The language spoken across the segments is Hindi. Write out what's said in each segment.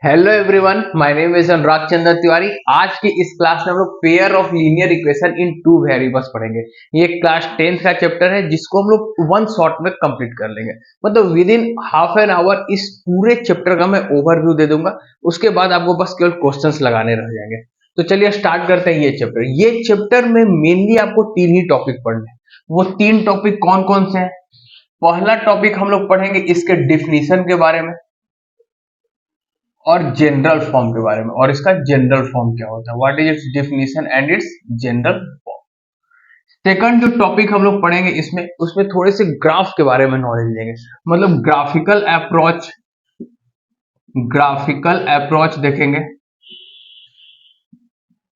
Hello everyone, my name is Anurag Chandra Tiwari. आज की इस क्लास में हम लोग pair of linear equation in two variables पढ़ेंगे। ये क्लास 10th का चैप्टर है जिसको हम लोग वन शॉट में कंप्लीट कर लेंगे। मतलब with in half an hour इस पूरे चैप्टर का मैं ओवरव्यू दे दूंगा। उसके बाद आपको बस केवल क्वेश्चंस लगाने रह जाएंगे। तो चलिए स्टार्ट करते हैं। ये चैप्टर में मेनली आपको तीन ही टॉपिक पढ़ने हैं। वो तीन टॉपिक कौन कौन से हैं? पहला टॉपिक हम लोग पढ़ेंगे इसके डिफिनीशन के बारे में और जनरल फॉर्म के बारे में, और इसका जनरल फॉर्म क्या होता है, what is it's definition and it's general form. Second जो टॉपिक हम लोग पढ़ेंगे इसमें उसमें थोड़े से ग्राफ के बारे में नॉलेज लेंगे। मतलब ग्राफिकल अप्रोच देखेंगे।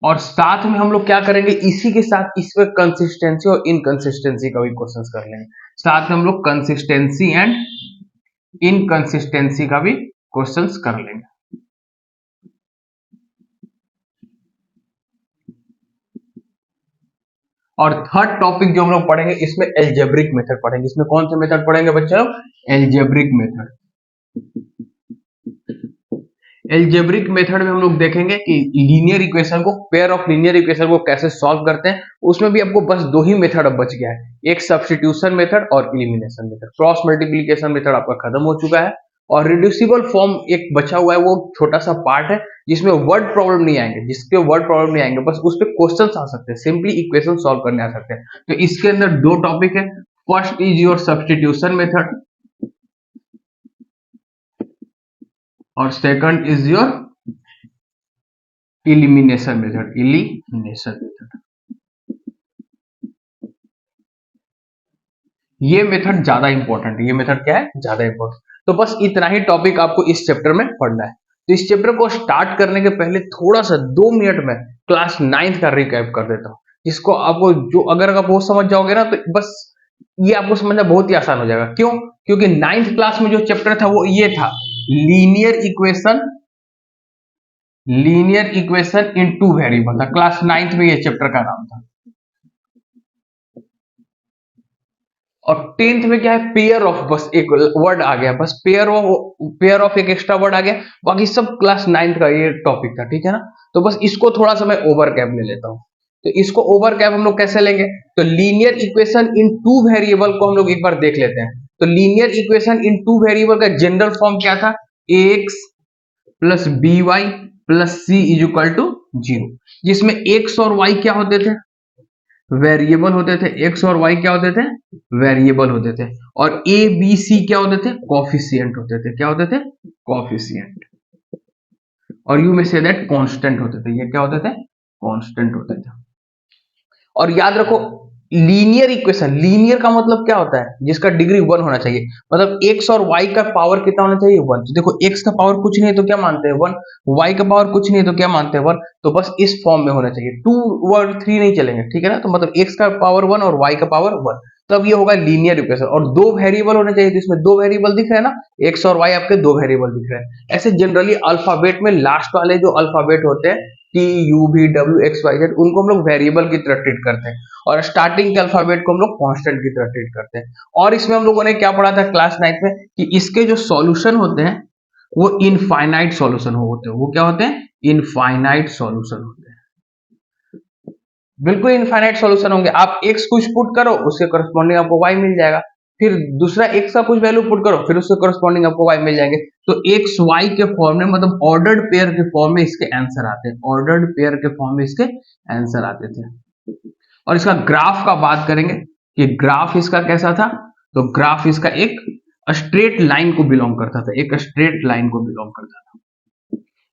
और साथ में हम लोग क्या करेंगे, इसी के साथ इसमें कंसिस्टेंसी और इनकंसिस्टेंसी का भी क्वेश्चन कर लेंगे। साथ में हम लोग कंसिस्टेंसी एंड इनकंसिस्टेंसी का भी क्वेश्चन कर लेंगे। और थर्ड टॉपिक जो हम लोग पढ़ेंगे इसमें एल्जेब्रिक मेथड पढ़ेंगे। इसमें कौन से मेथड पढ़ेंगे बच्चों? Algebraic method. एल्जेब्रिक मेथड में हम लोग देखेंगे कि लीनियर इक्वेशन को, पेयर ऑफ लीनियर इक्वेशन को कैसे सॉल्व करते हैं। उसमें भी आपको बस दो ही मेथड अब बच गया है, एक सब्स्टिट्यूशन मेथड और elimination method. Cross multiplication method आपका खत्म हो चुका है और रिड्यूसिबल फॉर्म एक बचा हुआ है। वो छोटा सा पार्ट है जिसमें वर्ड प्रॉब्लम नहीं आएंगे, बस उस पर क्वेश्चंस आ सकते हैं, सिंपली इक्वेशन सॉल्व करने आ सकते हैं। तो इसके अंदर दो टॉपिक है। First is your substitution method और second is your elimination method. ये मेथड ज्यादा इंपॉर्टेंट है। ये मेथड क्या है? ज्यादा इंपॉर्टेंट। तो बस इतना ही टॉपिक आपको इस चैप्टर में पढ़ना है। तो इस चैप्टर को स्टार्ट करने के पहले थोड़ा सा 2 मिनट में क्लास 9th का रिकैप कर देता हूँ, जिसको आपको जो अगर आप वो समझ जाओगे ना तो बस ये आपको समझना बहुत ही आसान हो जाएगा। क्यों? क्योंकि 9th क्लास में जो चैप्टर था वो ये था, linear equation in two variable था। क्लास 9th में ये चैप्टर का नाम था। और 10th में क्या है, पेयर ऑफ, बस एक वर्ड आ गया, बस पेयर ऑफ एक एक्स्ट्रा वर्ड आ गया। बाकी सब क्लास 9th का ये टॉपिक था, ठीक है ना। तो बस इसको थोड़ा सा मैं ओवर कैप ले लेता हूँ। तो इसको ओवर कैप हम लोग कैसे लेंगे? तो linear equation in two variable को हम लोग एक बार देख लेते हैं। तो linear equation in two variable का जनरल फॉर्म क्या था? ax plus B Y plus C is equal to 0, जिसमें x और y क्या होते थे? वेरिएबल होते थे। x और y क्या होते थे? वेरिएबल होते थे। और a b c क्या होते थे? कॉफिशिएंट होते थे। क्या होते थे? कॉफिशिएंट। और यू में से दैट कांस्टेंट होते थे। ये क्या होते थे? कांस्टेंट होते थे। और याद रखो, लीनियर इक्वेशन, लीनियर का मतलब क्या होता है? जिसका डिग्री 1 होना चाहिए। मतलब x और y का पावर कितना होना चाहिए? 1। तो देखो, x का पावर कुछ नहीं है तो क्या मानते हैं? 1। y का पावर कुछ नहीं है तो क्या मानते हैं? 1। तो बस इस फॉर्म में होना चाहिए, 2 और 3 नहीं चलेंगे, ठीक है ना। तो मतलब x का पावर 1 और y का पावर 1, तब ये होगा लीनियर इक्वेशन। और दो वेरिएबल होने चाहिए, तो इसमें दो वेरिएबल दिख रहे हैं ना, x और y आपके दो वेरिएबल दिख रहे हैं। ऐसे जनरली अल्फाबेट में लास्ट वाले जो अल्फाबेट होते हैं T U V W X Y Z, उनको हम लोग वेरिएबल की तरह ट्रीट करते हैं और स्टार्टिंग के अल्फाबेट को हम लोग कांस्टेंट की तरह ट्रीट करते हैं। और इसमें हम लोगों ने क्या पढ़ा था क्लास 9th में कि इसके जो सॉल्यूशन होते हैं वो इनफाइनाइट सॉल्यूशन होते हैं। वो क्या होते हैं? इनफाइनाइट सॉल्यूशन होते हैं। बिल्कुल इनफाइनाइट सॉल्यूशन होंगे। आप x कुछ पुट करो, उसके करस्पॉन्डिंग आपको y मिल जाएगा। फिर दूसरा x का कुछ वैल्यू पुट करो, फिर उसके करस्पॉन्डिंग आपको y मिल जाएंगे। तो x y के फॉर्म में, मतलब ऑर्डर्ड पेयर के फॉर्म में इसके आंसर आते हैं। ऑर्डर्ड पेयर के फॉर्म में इसके आंसर आते थे। और इसका ग्राफ का बात करेंगे कि ग्राफ इसका कैसा था। तो ग्राफ इसका एक स्ट्रेट लाइन को बिलोंग करता था, एक स्ट्रेट लाइन को बिलोंग करता था।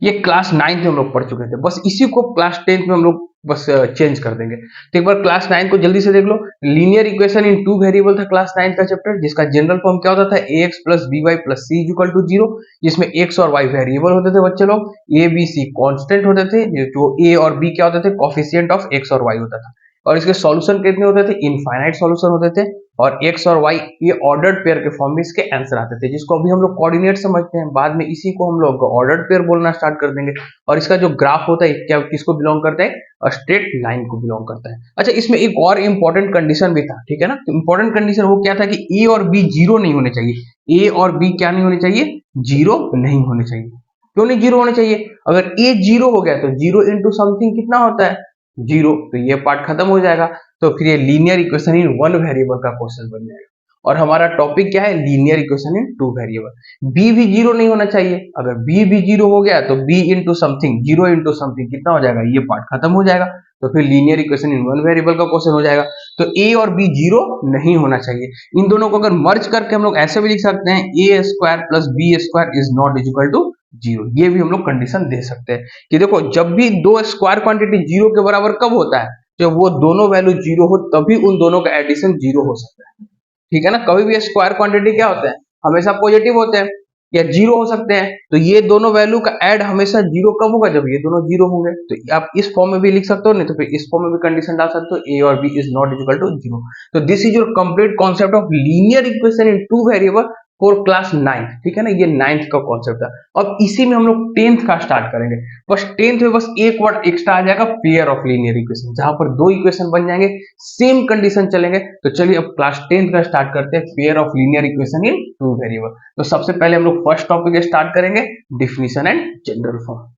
ये क्लास 9th में हम लोग पढ़ चुके थे। बस इसी को क्लास 10th में हम लोग बस चेंज कर देंगे। तो एक बार क्लास 9 को जल्दी से देख लो। Linear equation in two variable था क्लास 9 का चैप्टर, जिसका जनरल फॉर्म क्या होता था? ax plus B Y plus C equal to 0, जिसमें x और y वेरिएबल होते थे बच्चे लोग, a b c कांस्टेंट होते थे, जो a और b क्या होते थे? कोफिशिएंट ऑफ x और y होता था। और इसके सॉल्यूशन कितने होते थे? इनफाइनाइट सॉल्यूशन होते थे। और x और y ये ऑर्डर्ड पेयर के फॉर्म में इसके आंसर आते थे, जिसको अभी हम लोग कोऑर्डिनेट समझते हैं। बाद में इसी को हम लोग ऑर्डर्ड पेयर बोलना स्टार्ट कर देंगे। और इसका जो ग्राफ होता है क्या किसको बिलोंग करता है? स्ट्रेट लाइन को बिलोंग करता है। अच्छा, इसमें एक और इंपॉर्टेंट कंडीशन भी था, ठीक है ना। तो इंपॉर्टेंट कंडीशन वो क्या था कि a और b जीरो नहीं होने चाहिए। a और b क्या नहीं होने चाहिए? जीरो नहीं होने चाहिए। क्यों नहीं जीरो होने चाहिए? अगर ए जीरो हो गया तो जीरो इंटू समथिंग कितना होता है? जीरो। तो ये पार्ट खत्म हो जाएगा। तो फिर ये linear equation in one variable का क्वेश्चन बन जाएगा। और हमारा टॉपिक क्या है? Linear equation in two variable. B भी जीरो नहीं होना चाहिए। अगर बी भी जीरो हो गया तो B into something, zero into something कितना हो जाएगा? ये पार्ट खत्म हो जाएगा। तो फिर linear equation in one variable का क्वेश्चन हो जाएगा। तो ए और बी जीरो नहीं होना चाहिए। इन दोनों को अगर मर्ज करके हम लोग ऐसे भी लिख सकते हैं, A square plus B square is not equal to zero. ये भी हम लोग कंडीशन दे सकते हैं कि देखो, जब भी दो स्क्वायर क्वांटिटी जीरो के बराबर कब होता है? जब वो दोनों वैल्यू जीरो हो, तभी उन दोनों का एडिशन जीरो हो सकता है। ठीक है ना? कभी भी स्क्वायर क्वांटिटी क्या होता है? हमेशा पॉजिटिव होते हैं या जीरो हो सकते हैं। तो ये दोनों वैल्यू का ऐड हमेशा जीरो कब होगा? जब ये दोनों जीरो होंगे। तो आप इस फॉर्म में भी लिख सकते हो, नहीं तो फिर इस फॉर्म में भी कंडीशन डाल सकते हो, ए और B is not equal to zero. तो this is your complete concept of linear equation in two variable for class 9। ठीक है ना? ये 9th का कॉन्सेप्ट है। अब इसी में हम लोग 10th का स्टार्ट करेंगे। बस 10th में बस एक वर्ड एक्स्ट्रा आ जाएगा, पेयर ऑफ लीनियर इक्वेशन, जहां पर दो इक्वेशन बन जाएंगे, सेम कंडीशन चलेंगे। तो चलिए अब क्लास 10th का स्टार्ट करते हैं, pair of linear equation in two variable. तो सबसे पहले हम लोग फर्स्ट टॉपिक स्टार्ट करेंगे, डिफिनीशन एंड जनरल फॉर्म।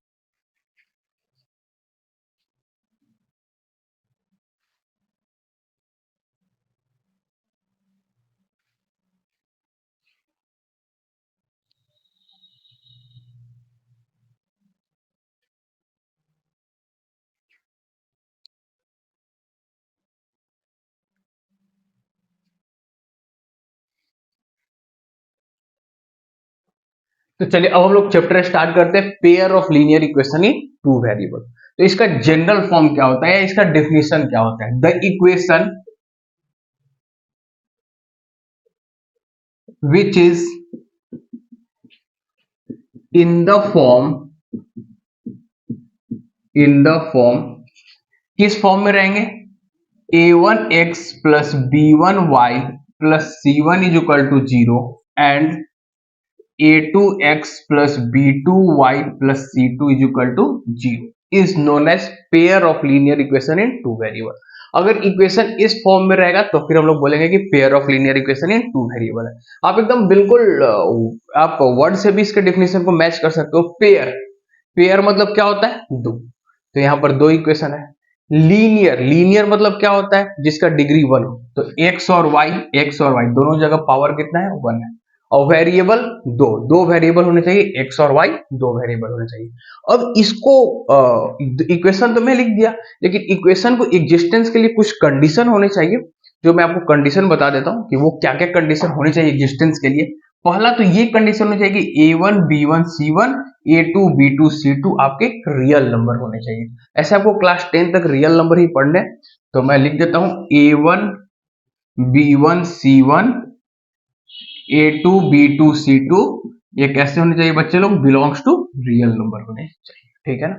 तो चलिए अब हम लोग चैप्टर स्टार्ट करते हैं, pair of linear equation in two variable. तो इसका जनरल फॉर्म क्या होता है, इसका डेफिनेशन क्या होता है? The equation which is in the form, in the form, किस फॉर्म में रहेंगे? a1x plus b1y plus c1 is equal to zero and a2x plus b2y plus c2 is equal to 0 is known as pair of linear equation in two variable। अगर इक्वेशन इस फॉर्म में रहेगा तो फिर हम लोग बोलेंगे कि pair of linear equation in two variable है। आप एकदम बिल्कुल आप वर्ड से भी इसके डेफिनेशन को मैच कर सकते हो। पेयर, पेयर मतलब क्या होता है? दो। तो यहाँ पर दो इक्वेशन है। लीनियर, लीनियर मतलब क्या होता है? जिसका डिग्री वन हो। तो एक्स और वाई, एक्स और वाई दोनों जगह पावर कितना है? वन है। और वेरिएबल दो, दो वेरिएबल होने चाहिए, एक्स और वाई दो वेरिएबल होने चाहिए। अब इसको इक्वेशन तो मैं लिख दिया, लेकिन इक्वेशन को एग्जिस्टेंस के लिए कुछ कंडीशन होने चाहिए, जो मैं आपको कंडीशन बता देता हूं कि वो क्या क्या कंडीशन होने चाहिए एग्जिस्टेंस के लिए। पहला तो ये कंडीशन होनी चाहिए कि a1 b1 c1 a2 b2 c2 आपके रियल नंबर होने चाहिए। ऐसे आपको क्लास 10 तक रियल नंबर ही पढ़ने। तो मैं लिख देता हूं a1 b1 c1 a2 b2 c2, ये कैसे होने चाहिए बच्चे लोग? बिलोंग्स टू रियल नंबर होने चाहिए। ठीक है ना?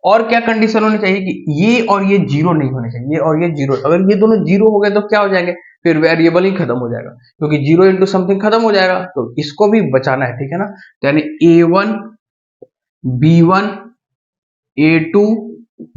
और क्या कंडीशन होनी चाहिए? कि ये और ये जीरो नहीं होने चाहिए, ये और ये जीरो। अगर ये दोनों जीरो हो गए तो क्या हो जाएंगे? फिर वेरिएबल ही खत्म हो जाएगा, क्योंकि जीरो इंटू समथिंग खत्म हो जाएगा। तो इसको भी बचाना है। ठीक है ना? तो यानी a1 b1 a2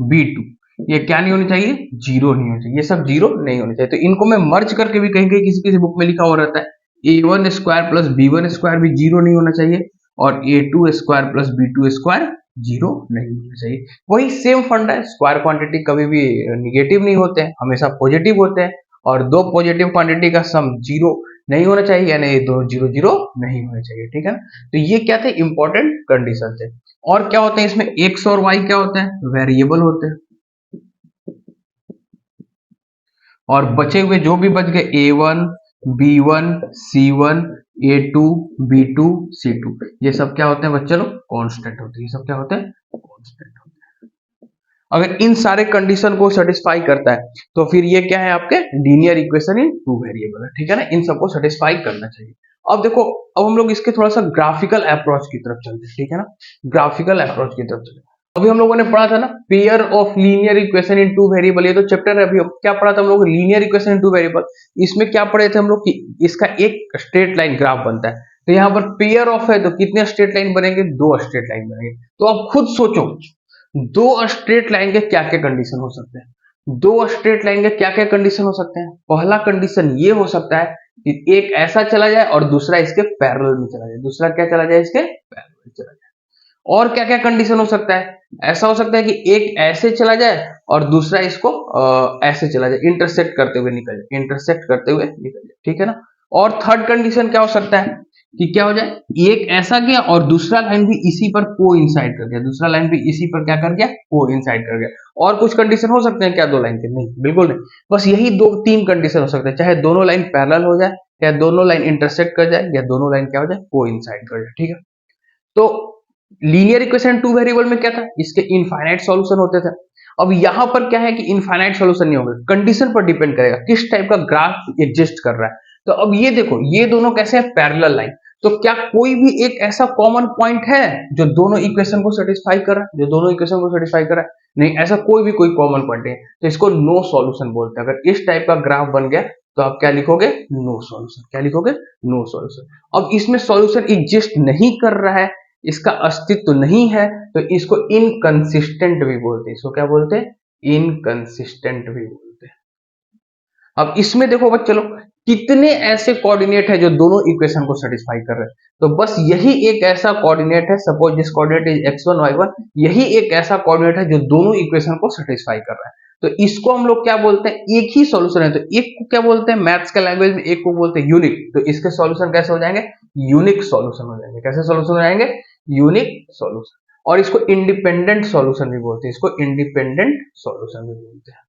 b2, ये क्या नहीं होनी चाहिए? जीरो नहीं होनी चाहिए, ये सब जीरो नहीं होने चाहिए। तो इनको मैं मर्ज करके भी कहीं कहीं किसी किसी बुक में लिखा हुआ रहता है, a1 square plus b1 square भी जीरो नहीं होना चाहिए, और a2 square plus b2 square zero नहीं होना चाहिए। वही सेम फंडा है, स्क्वायर क्वांटिटी कभी भी निगेटिव नहीं होते हैं, हमेशा पॉजिटिव होते हैं। और दो पॉजिटिव क्वांटिटी का सम जीरो नहीं होना चाहिए, यानी ये दो जीरो जीरो नहीं होने चाहिए। ठीक है ना? तो ये क्या थे? इंपॉर्टेंट कंडीशन थे। और क्या होते हैं इसमें? एक्स और वाई क्या होते हैं? वेरिएबल होते हैं। और बचे हुए जो भी बच गए a1 b1 c1 a2 b2 c2, ये सब क्या होते हैं बच्चे लोग? कांस्टेंट होते हैं। ये सब क्या होते हैं? कांस्टेंट होते हैं। अगर इन सारे कंडीशन को सेटिस्फाई करता है तो फिर ये क्या है? आपके linear equation in two variable है। ठीक है ना? इन सबको सेटिस्फाई करना चाहिए। अब देखो, अब हम लोग इसके थोड़ा सा ग्राफिकल अप्रोच की तरफ चलते हैं। ठीक है ना? ग्राफिकल अप्रोच की तरफ चलते हैं। अभी हम लोगों ने पढ़ा था ना, pair of linear equation in two variable, ये तो चैप्टर है। अभी क्या पढ़ा था हम लोग? Linear equation in two variable. इसमें क्या पढ़े थे हम लोग? कि इसका एक स्ट्रेट लाइन ग्राफ बनता है। तो यहाँ पर पेयर ऑफ है तो कितने स्ट्रेट लाइन बनेंगे? दो स्ट्रेट लाइन बनेंगे। तो आप खुद सोचो, दो स्ट्रेट लाइन के क्या क्या कंडीशन हो सकते हैं? दो स्ट्रेट लाइन के क्या क्या कंडीशन हो सकते हैं? पहला कंडीशन ये हो सकता है कि एक ऐसा चला जाए और दूसरा इसके पैरेलल में चला जाए। दूसरा क्या चला जाए? इसके पैरेलल चला जाए। और क्या क्या कंडीशन हो सकता है? ऐसा हो सकता है कि एक ऐसे चला जाए और दूसरा इसको ऐसे चला जाए, इंटरसेक्ट करते हुए निकल जाए, इंटरसेक्ट करते हुए निकल जाए, ठीक है ना। और थर्ड कंडीशन क्या हो सकता है कि क्या हो जाए, एक ऐसा गया और दूसरा लाइन भी इसी पर कोइंसाइड कर गया, दूसरा लाइन भी इसी पर क्या कर गया, कोइंसाइड कर गया। और कुछ कंडीशन हो सकते हैं क्या दो लाइन के? नहीं, बिल्कुल नहीं। बस यही दो तीन कंडीशन हो सकते हैं, चाहे दोनों लाइन पैरेलल हो जाए, या दोनों लाइन इंटरसेक्ट कर जाए, या दोनों लाइन क्या हो जाए, कोइंसाइड कर जाए, ठीक है। तो लीनियर इक्वेशन टू वेरिएबल में क्या था, इसके इनफाइनाइट सॉल्यूशन होते थे। अब यहां पर क्या है कि इनफाइनाइट सॉल्यूशन नहीं होंगे, कंडीशन पर डिपेंड करेगा किस टाइप का ग्राफ एग्जिस्ट कर रहा है। तो अब ये देखो, ये दोनों कैसे हैं, पैरेलल लाइन। तो क्या कोई भी एक ऐसा कॉमन पॉइंट है जो दोनों इक्वेशन को सेटिस्फाई कर रहा है, जो दोनों इक्वेशन को सेटिस्फाई कर रहा है? नहीं, ऐसा कोई भी कोई कॉमन पॉइंट नहीं है, तो इसको नो सॉल्यूशन बोलते हैं। अगर इस टाइप का ग्राफ बन गया तो आप क्या लिखोगे, नो सॉल्यूशन। क्या लिखोगे, नो सॉल्यूशन। अब इसमें सॉल्यूशन एग्जिस्ट नहीं कर रहा है, इसका अस्तित्व नहीं है, तो इसको इनकंसिस्टेंट भी बोलते हैं। इसको क्या बोलते हैं, इनकंसिस्टेंट भी बोलते हैं। अब इसमें देखो बच्चे लोग, कितने ऐसे कोऑर्डिनेट है जो दोनों इक्वेशन को सेटिस्फाई कर रहे हैं? तो बस यही एक ऐसा कोऑर्डिनेट है, suppose this coordinate is x1 y1, यही एक ऐसा कोऑर्डिनेट है जो दोनों इक्वेशन को सेटिस्फाई कर रहा है। तो इसको हम लोग क्या बोलते हैं, एक ही सॉल्यूशन है, तो एक को क्या बोलते हैं मैथ्स के लैंग्वेज में, एक को बोलते हैं यूनिक। तो इसके सॉल्यूशन कैसे हो जाएंगे, यूनिक सॉल्यूशन हो जाएंगे। कैसे सॉल्यूशन हो जाएंगे, यूनिक सॉल्यूशन। और इसको इंडिपेंडेंट सॉल्यूशन भी बोलते हैं, इसको इंडिपेंडेंट सॉल्यूशन भी बोलते हैं।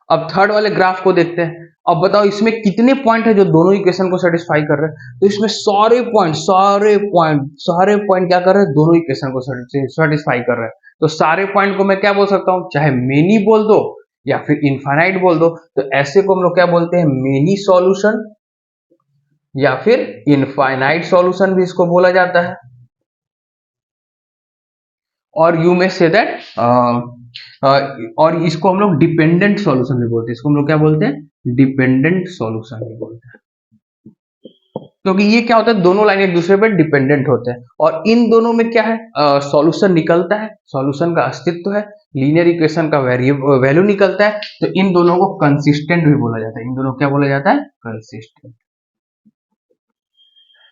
अब थर्ड वाले ग्राफ को देखते हैं। अब बताओ इसमें कितने पॉइंट है जो दोनों इक्वेशन को सेटिस्फाई कर रहे हैं? तो इसमें सारे पॉइंट क्या कर रहे हैं, दोनों इक्वेशन को सेटिस्फाई कर रहे हैं। तो सारे पॉइंट को मैं क्या बोल सकता हूं, चाहे मेनी बोल दो या फिर इनफाइनाइट बोल दो। तो ऐसे को हम लोग क्या बोलते हैं, मेनी सॉल्यूशन, या फिर इनफाइनाइट सॉल्यूशन भी इसको बोला जाता है। और यू में से दैट और इसको हम लोग डिपेंडेंट सॉल्यूशन भी बोलते हैं। इसको हम लोग क्या बोलते हैं, डिपेंडेंट सॉल्यूशन भी बोलते हैं। क्योंकि ये क्या होता है, दोनों लाइन एक दूसरे पर डिपेंडेंट होते हैं, और इन दोनों में क्या है, सॉल्यूशन निकलता है, सॉल्यूशन का अस्तित्व है, लीनियर इक्वेशन का वैल्यू निकलता है। तो इन दोनों को कंसिस्टेंट भी बोला जाता है। इन दोनों को क्या बोला जाता है, कंसिस्टेंट।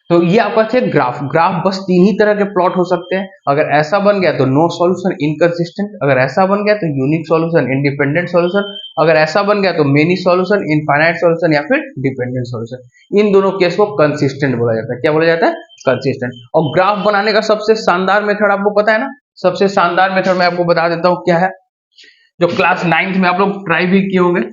तो ये आपका थे ग्राफ। ग्राफ बस तीन ही तरह के प्लॉट हो सकते हैं। अगर ऐसा बन गया तो नो सॉल्यूशन, इनकंसिस्टेंट। अगर ऐसा बन गया तो यूनिक सॉल्यूशन, इंडिपेंडेंट सॉल्यूशन। अगर ऐसा बन गया तो मेनी सॉल्यूशन, इनफाइनाइट सॉल्यूशन, या फिर डिपेंडेंट सॉल्यूशन। इन दोनों केस को कंसिस्टेंट बोला जाता है। क्या बोला जाता है, कंसिस्टेंट। और ग्राफ बनाने का सबसे शानदार मेथड आपको पता है ना, सबसे शानदार मेथड मैं आपको बता देता हूँ क्या है, जो क्लास 9th में आप लोग ट्राई भी किए होंगे।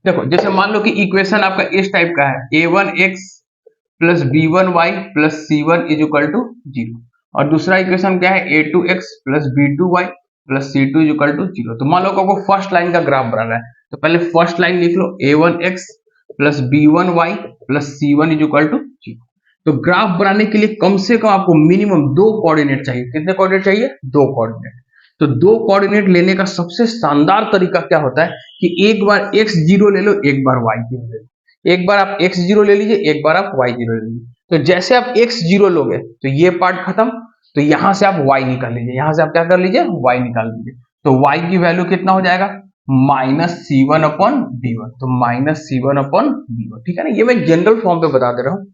देखो जैसे मान लो कि इक्वेशन आपका इस टाइप का है, a1x plus b1y plus c1 is equal to 0। और दूसरा इक्वेशन क्या है, a2x plus b2y plus c2 is equal to 0। तो मान लो आपको फर्स्ट लाइन का ग्राफ बनाना है, तो पहले फर्स्ट लाइन लिख लो, a1x plus b1y plus c1 is equal to 0। तो ग्राफ बनाने के लिए कम से कम आपको मिनिमम दो कोऑर्डिनेट चाहिए। कितने कोऑर्डिनेट चाहिए, दो कोऑर्डिनेट। तो दो कोऑर्डिनेट लेने का सबसे शानदार तरीका क्या होता है कि एक बार x जीरो ले लो, एक बार y जीरो ले लो। एक बार आप x जीरो ले लीजिए, एक बार आप y जीरो ले लीजिए। तो जैसे आप x जीरो लोगे तो ये पार्ट खत्म, तो यहां से आप y निकाल लीजिए, यहां से आप क्या कर लीजिए, y निकाल लीजिए। तो y की वैल्यू कितना हो जाएगा, माइनस C1 अपॉन B1। तो माइनस C1 अपॉन B1, ठीक है ना। ये मैं जनरल फॉर्म पे बता दे रहा हूँ।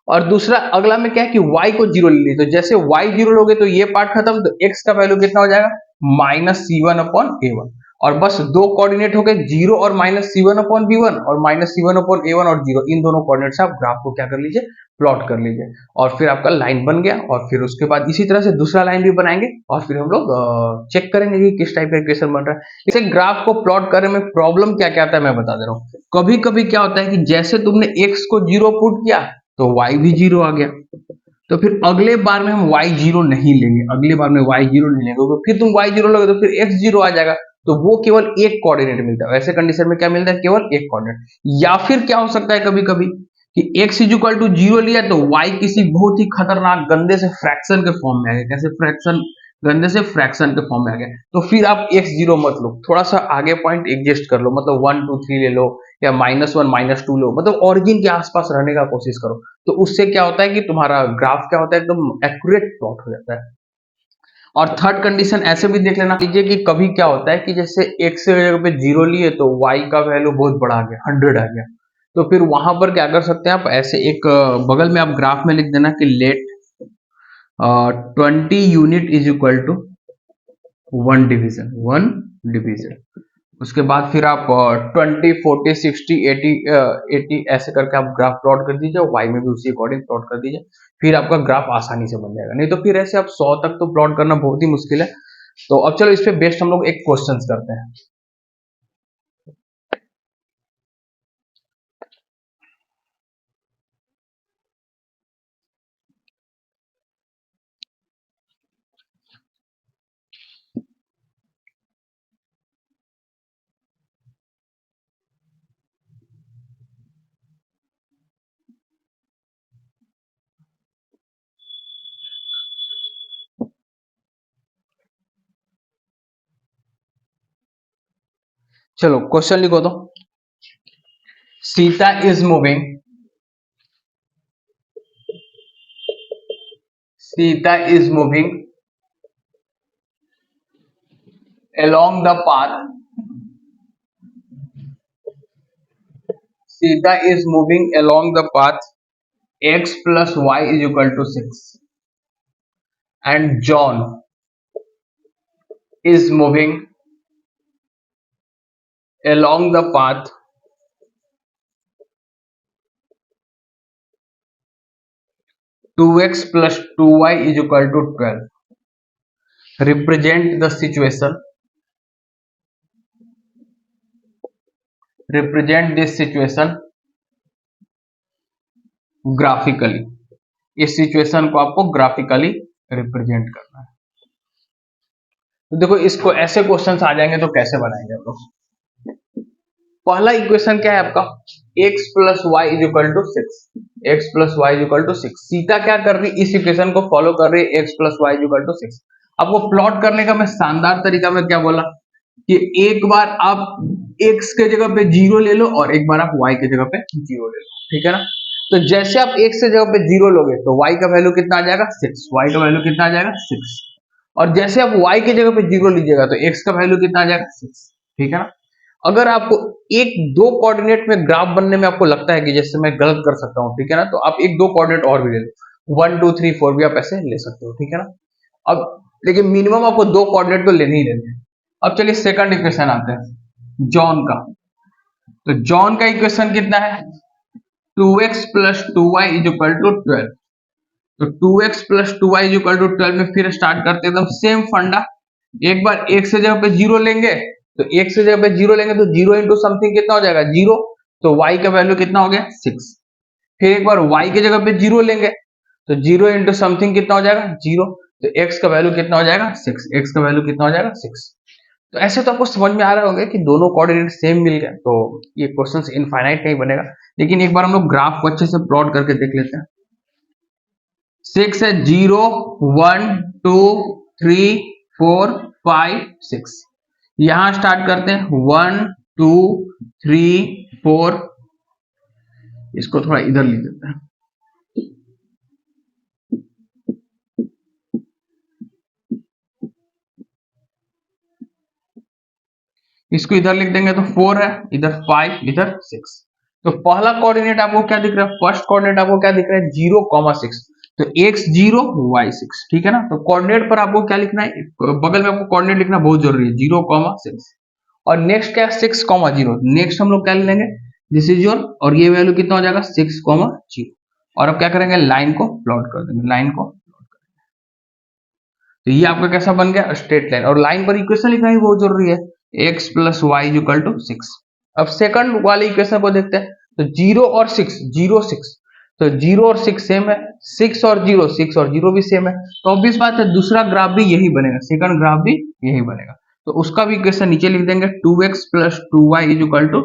और दूसरा अगला में क्या है कि y को जीरो ले लीजिए, तो जैसे y जीरो लोगे तो ये पार्ट खत्म, तो x का वैल्यू कितना हो जाएगा, माइनस C1 अपॉन A1। और बस दो कोऑर्डिनेट हो गए, जीरो और माइनस C1 अपॉन B1, और माइनस C1 अपॉन A1 और जीरो। इन दोनों कोऑर्डिनेट से आप ग्राफ को क्या कर लीजिए, प्लॉट कर लीजिए। और फिर आपका लाइन बन गया। और फिर उसके बाद इसी तरह से दूसरा लाइन भी बनाएंगे, और फिर हम लोग चेक करेंगे कि किस टाइप का इक्वेशन बन रहा है। इसे ग्राफ को प्लॉट करने में प्रॉब्लम क्या क्या आता है मैं बता दे रहा हूँ। कभी कभी क्या होता है कि जैसे तुमने x को जीरो पुट किया तो y भी जीरो आ गया, तो फिर अगले बार में हम y जीरो नहीं लेंगे, अगले बार में y जीरो नहीं लेंगे, तो फिर तुम y जीरो लोगे तो फिर x जीरो आ जाएगा। तो वो केवल एक कोऑर्डिनेट मिलता है। वैसे कंडीशन में क्या मिलता है, केवल एक कोऑर्डिनेट। या फिर क्या हो सकता है कभी कभी कि x is equal to zero लिया तो y किसी बहुत ही खतरनाक गंदे से फ्रैक्शन के फॉर्म में आ गया। कैसे फ्रैक्शन, गंदे से फ्रैक्शन के फॉर्म में आ गया। तो फिर आप x जीरो मत लो, थोड़ा सा आगे पॉइंट एडजस्ट कर लो, मतलब 1 2 3 ले लो, या -1 -2 लो, मतलब ऑरिजिन के आसपास रहने का कोशिश करो। तो उससे क्या होता है कि तुम्हारा ग्राफ क्या होता है, एकदम एक्यूरेट प्लॉट हो जाता है। और थर्ड कंडीशन ऐसे भी देख लेना लीजिए कि कभी क्या होता है कि जैसे x की जगह पे जीरो लिए तो y का वैल्यू बहुत बड़ा आ गया, 100 आ गया। तो फिर वहां पर क्या कर सकते हैं आप, ऐसे एक बगल में आप ग्राफ में लिख देना कि let 20 unit is equal to 1 division. उसके बाद फिर आप 20 40 60 80 ऐसे करके आप ग्राफ प्लॉट कर दीजिए, वाई में भी उसी अकॉर्डिंग प्लॉट कर दीजिए, फिर आपका ग्राफ आसानी से बन जाएगा। नहीं तो फिर ऐसे आप 100 तक तो प्लॉट करना बहुत ही मुश्किल है। तो अब चलो इस पे बेस्ड हम लोग एक क्वेश्चन करते हैं। चलो क्वेश्चन लिखो तो, Sita is moving, Sita is moving along the path, Sita is moving along the path x plus y is equal to 6, and John is moving along the path 2x plus 2y is equal to 12. Represent the situation. Represent this situation graphically. इस सिचुएशन को आपको ग्राफिकली रिप्रेजेंट करना है। तो देखो इसको ऐसे क्वेश्चंस आ जाएंगे तो कैसे बनाएंगे आप लोग। पहला इक्वेशन क्या है आपका, x plus Y is equal to 6, x plus Y is equal to 6। Sita क्या कर रही है, इस इक्वेशन को फॉलो कर रही है, x plus Y is equal to 6। आपको प्लॉट करने का मैं शानदार तरीका में क्या बोला कि एक बार आप x के जगह पे 0 ले लो और एक बार आप y के जगह पे 0 ले लो, ठीक है ना। तो जैसे आप x के जगह पे 0 लोगे तो y का वैल्यू कितना आ जाएगा 6, y का वैल्यू कितना आ जाएगा 6। और जैसे आप y के जगह पे 0 लीजिएगा तो x का वैल्यू कितना आ जाएगा 6, ठीक है ना। अगर आपको एक दो कोऑर्डिनेट में ग्राफ बनने में आपको लगता है कि जैसे मैं गलत कर सकता हूँ, ठीक है ना, तो आप एक दो कोऑर्डिनेट और भी ले लो, 1 2 3 4 भी आप ऐसे ले सकते हो, ठीक है ना। अब लेकिन मिनिमम आपको दो कोऑर्डिनेट तो लेने ही लेने हैं। अब चलिए सेकंड इक्वेशन आते हैं जॉन का। तो जॉन का इक्वेशन कितना है, 2x plus 2y is equal to 12। तो 2x plus 2y is equal to 12 में फिर स्टार्ट करते हैं एकदम सेम फंडा। एक बार x से जगह पे 0 लेंगे तो x से जगह पे 0 लेंगे तो 0 इंटू समथिंग कितना हो जाएगा 0, तो y का वैल्यू कितना हो गया 6। फिर एक बार y की जगह पे 0 लेंगे तो 0 इंटू समथिंग कितना हो जाएगा 0, तो x का वैल्यू कितना हो जाएगा 6, x का वैल्यू कितना हो जाएगा 6। तो ऐसे तो आपको समझ में आ रहा होगा कि दोनों कोऑर्डिनेट सेम मिल गए तो ये क्वेश्चन इनफाइनाइट नहीं बनेगा। लेकिन एक बार हम लोग ग्राफ को अच्छे से प्लॉट करके देख लेते हैं। 6 है 0 1 2 3 4 5 6। यहां स्टार्ट करते हैं 1 2 3 4, इसको थोड़ा इधर लिख देते हैं। इसको इधर लिख देंगे तो 4 है, इधर 5, इधर 6। तो पहला कोऑर्डिनेट आपको क्या दिख रहा है, फर्स्ट कोऑर्डिनेट आपको क्या दिख रहा है 0,6। तो x 0 y 6, ठीक है ना। तो कोऑर्डिनेट पर आपको क्या लिखना है, बगल में आपको कोऑर्डिनेट लिखना बहुत जरूरी है 0,6। और नेक्स्ट क्या है 6,0, नेक्स्ट हम लोग क्या ले लेंगे दिस इज योर, और ये वैल्यू कितना हो जाएगा 6,0। और अब क्या करेंगे लाइन को प्लॉट कर देंगे, लाइन को प्लॉट करेंगे। तो ये आपका कैसा बन गया स्ट्रेट लाइन, और लाइन पर इक्वेशन लिखना ही बहुत जरूरी है, x plus Y is equal to 6। अब सेकंड वाले इक्वेशन को देखते हैं। तो 0 और 6 0 6, तो 0 और 6 सेम है, 6 और 0 6 और 0 भी सेम है। तो ऑब्वियस बात है दूसरा ग्राफ भी यही बनेगा, सेकंड ग्राफ भी यही बनेगा। तो उसका भी इक्वेशन नीचे लिख देंगे 2x plus 2y is equal to.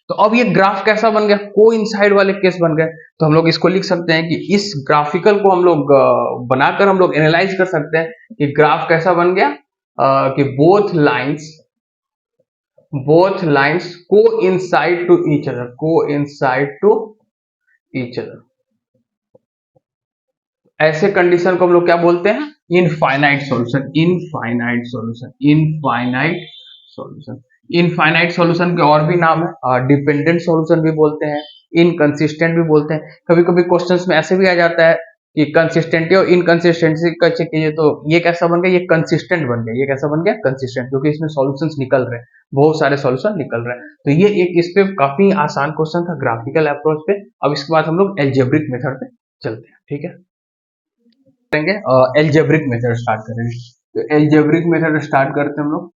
तो अब ये ग्राफ कैसा बन गया, कोइंसाइड वाले केस बन गए। तो हम लोग इसको लिख सकते हैं कि इस ग्राफिकल को हम लोग बनाकर हम लोग एनालाइज कर सकते हैं कि ग्राफ कैसा बन गया, कि both lines coincide to each other, coincide to each other। ऐसे कंडीशन को हम लोग क्या बोलते हैं, infinite solution, infinite solution, infinite solution. Infinite solution के और भी नाम है, डिपेंडेंट सॉल्यूशन भी बोलते हैं, इनकंसिस्टेंट भी बोलते हैं। कभी कभी क्वेश्चंस में ऐसे भी आ जाता है कि कंसिस्टेंटी और इनकंसिस्टेंसी का चेक कीजिए, तो ये कैसा बन गया, ये कंसिस्टेंट बन गया। ये कैसा बन गया, कंसिस्टेंट, क्योंकि इसमें सॉल्यूशंस निकल रहे हैं, बहुत सारे सॉल्यूशन निकल रहे हैं। तो ये एक इस पे काफी आसान क्वेश्चन था ग्राफिकल अप्रोच पे। अब इसके बाद हम लोग एल्जेब्रिक मेथड पे चलते हैं, ठीक है। करेंगे एल्जेब्रिक मेथड स्टार्ट करेंगे। तो एल्जेब्रिक मेथड स्टार्ट करते हैं हम लोग।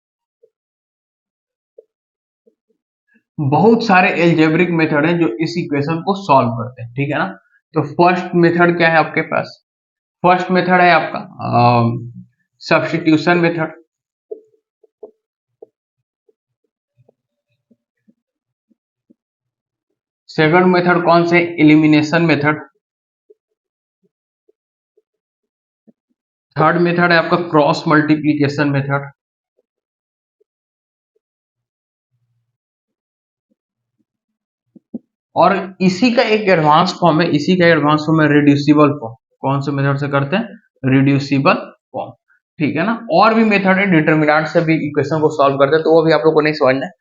बहुत सारे एल्जेब्रिक मेथड हैं जो इस इक्वेशन को सॉल्व करते हैं, ठीक है ना। तो फर्स्ट मेथड क्या है आपके पास, फर्स्ट मेथड है आपका सब्स्टिट्यूशन मेथड। सेकंड मेथड कौन से, एलिमिनेशन मेथड। थर्ड मेथड है आपका क्रॉस मल्टीप्लीकेशन मेथड। और इसी का एक एडवांस फॉर्म है, इसी का एडवांस फॉर्म है रिड्यूसिबल फॉर्म। कौन से मेथड से करते हैं, रिड्यूसिबल फॉर्म, ठीक है ना। और भी मेथड है, डिटर्मिनेंट से भी इक्वेशन को सॉल्व करते हैं, तो वो भी आप लोग को नहीं समझना है।